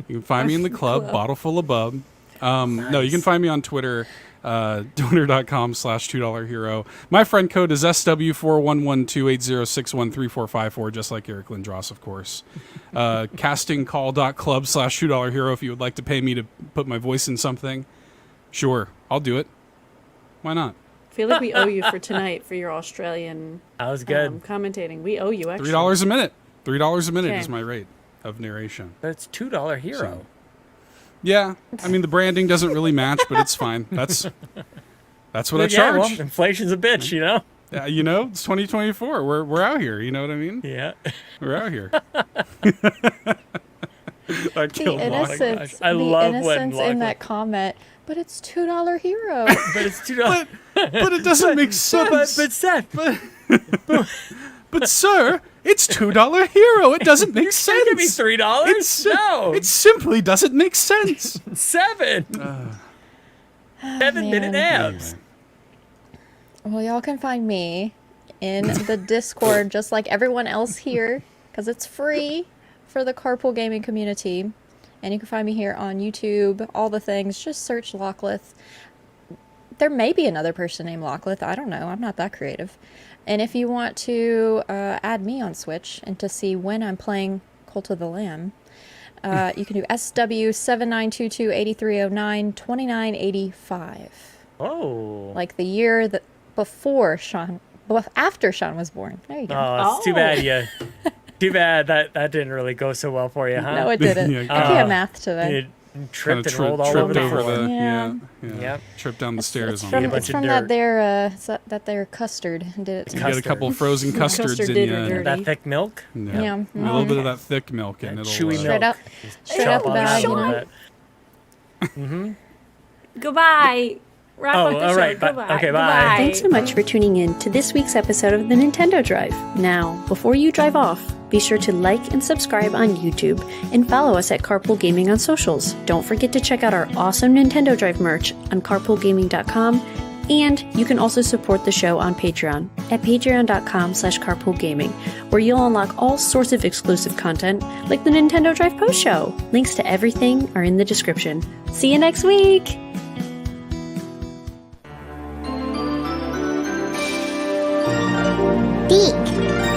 You can find me in the club, Bottle Full of Bub. No, you can find me on Twitter, twitter.com/$2hero. My friend code is SW411280613454, just like Eric Lindros, of course. Castingcall.club/$2hero if you would like to pay me to put my voice in something. Sure, I'll do it. Why not? I feel like we owe you for tonight for your Australian That was good. commentating. We owe you actually. $3 a minute. $3 a minute Okay. is my rate of narration. But it's $2 hero. So- Yeah, I mean the branding doesn't really match, but it's fine. That's what I Yeah, well, charge. inflation's a bitch, you know? You know, it's 2024. We're out here. You know what I mean? Yeah. We're out here. I The killed Lachlan. innocence, I love when in Lachlan- that comment. But it's $2 hero. But it's $2. But it doesn't make sense. But Seth, But sir, it's $2 hero. It doesn't make sense. give me $3. No, It simply doesn't make sense. 7. 7-minute man. abs. Well, y'all can find me in the Discord just like everyone else here because it's free for the Carpool Gaming community. And you can find me here on YouTube, all the things. Just search Locklith. There may be another person named Locklith. I don't know. I'm not that creative. And if you want to add me on Switch and to see when I'm playing Cult of the Lamb, you can do SW792283092985. Oh. Like the year that after Sean was born. There you go. Oh, it's too bad you. Too bad that didn't really go so well for you, huh? No, it didn't. Yeah, I can't math today. You tripped and Kinda rolled all over the tripped floor. Yeah. Yep. Tripped down the stairs. It's on from, a it. bunch it's of from dirt. that there custard did it to You me. get a couple of frozen custards Custard in did you. her dirty. That thick milk. Yeah. A little bit of that thick milk, and That it'll chewy Straight milk. up- straight out the Chop on bag, that a you little know? bit. Goodbye. Wrap Oh, up the all show. right, bye. Goodbye. Okay, bye. Goodbye. Thanks so much for tuning in to this week's episode of the Nintendo Drive. Now, before you drive off, be sure to like and subscribe on YouTube and follow us at Carpool Gaming on socials. Don't forget to check out our awesome Nintendo Drive merch on carpoolgaming.com, and you can also support the show on Patreon at patreon.com/carpoolgaming, where you'll unlock all sorts of exclusive content like the Nintendo Drive post show. Links to everything are in the description. See you next week! Deek.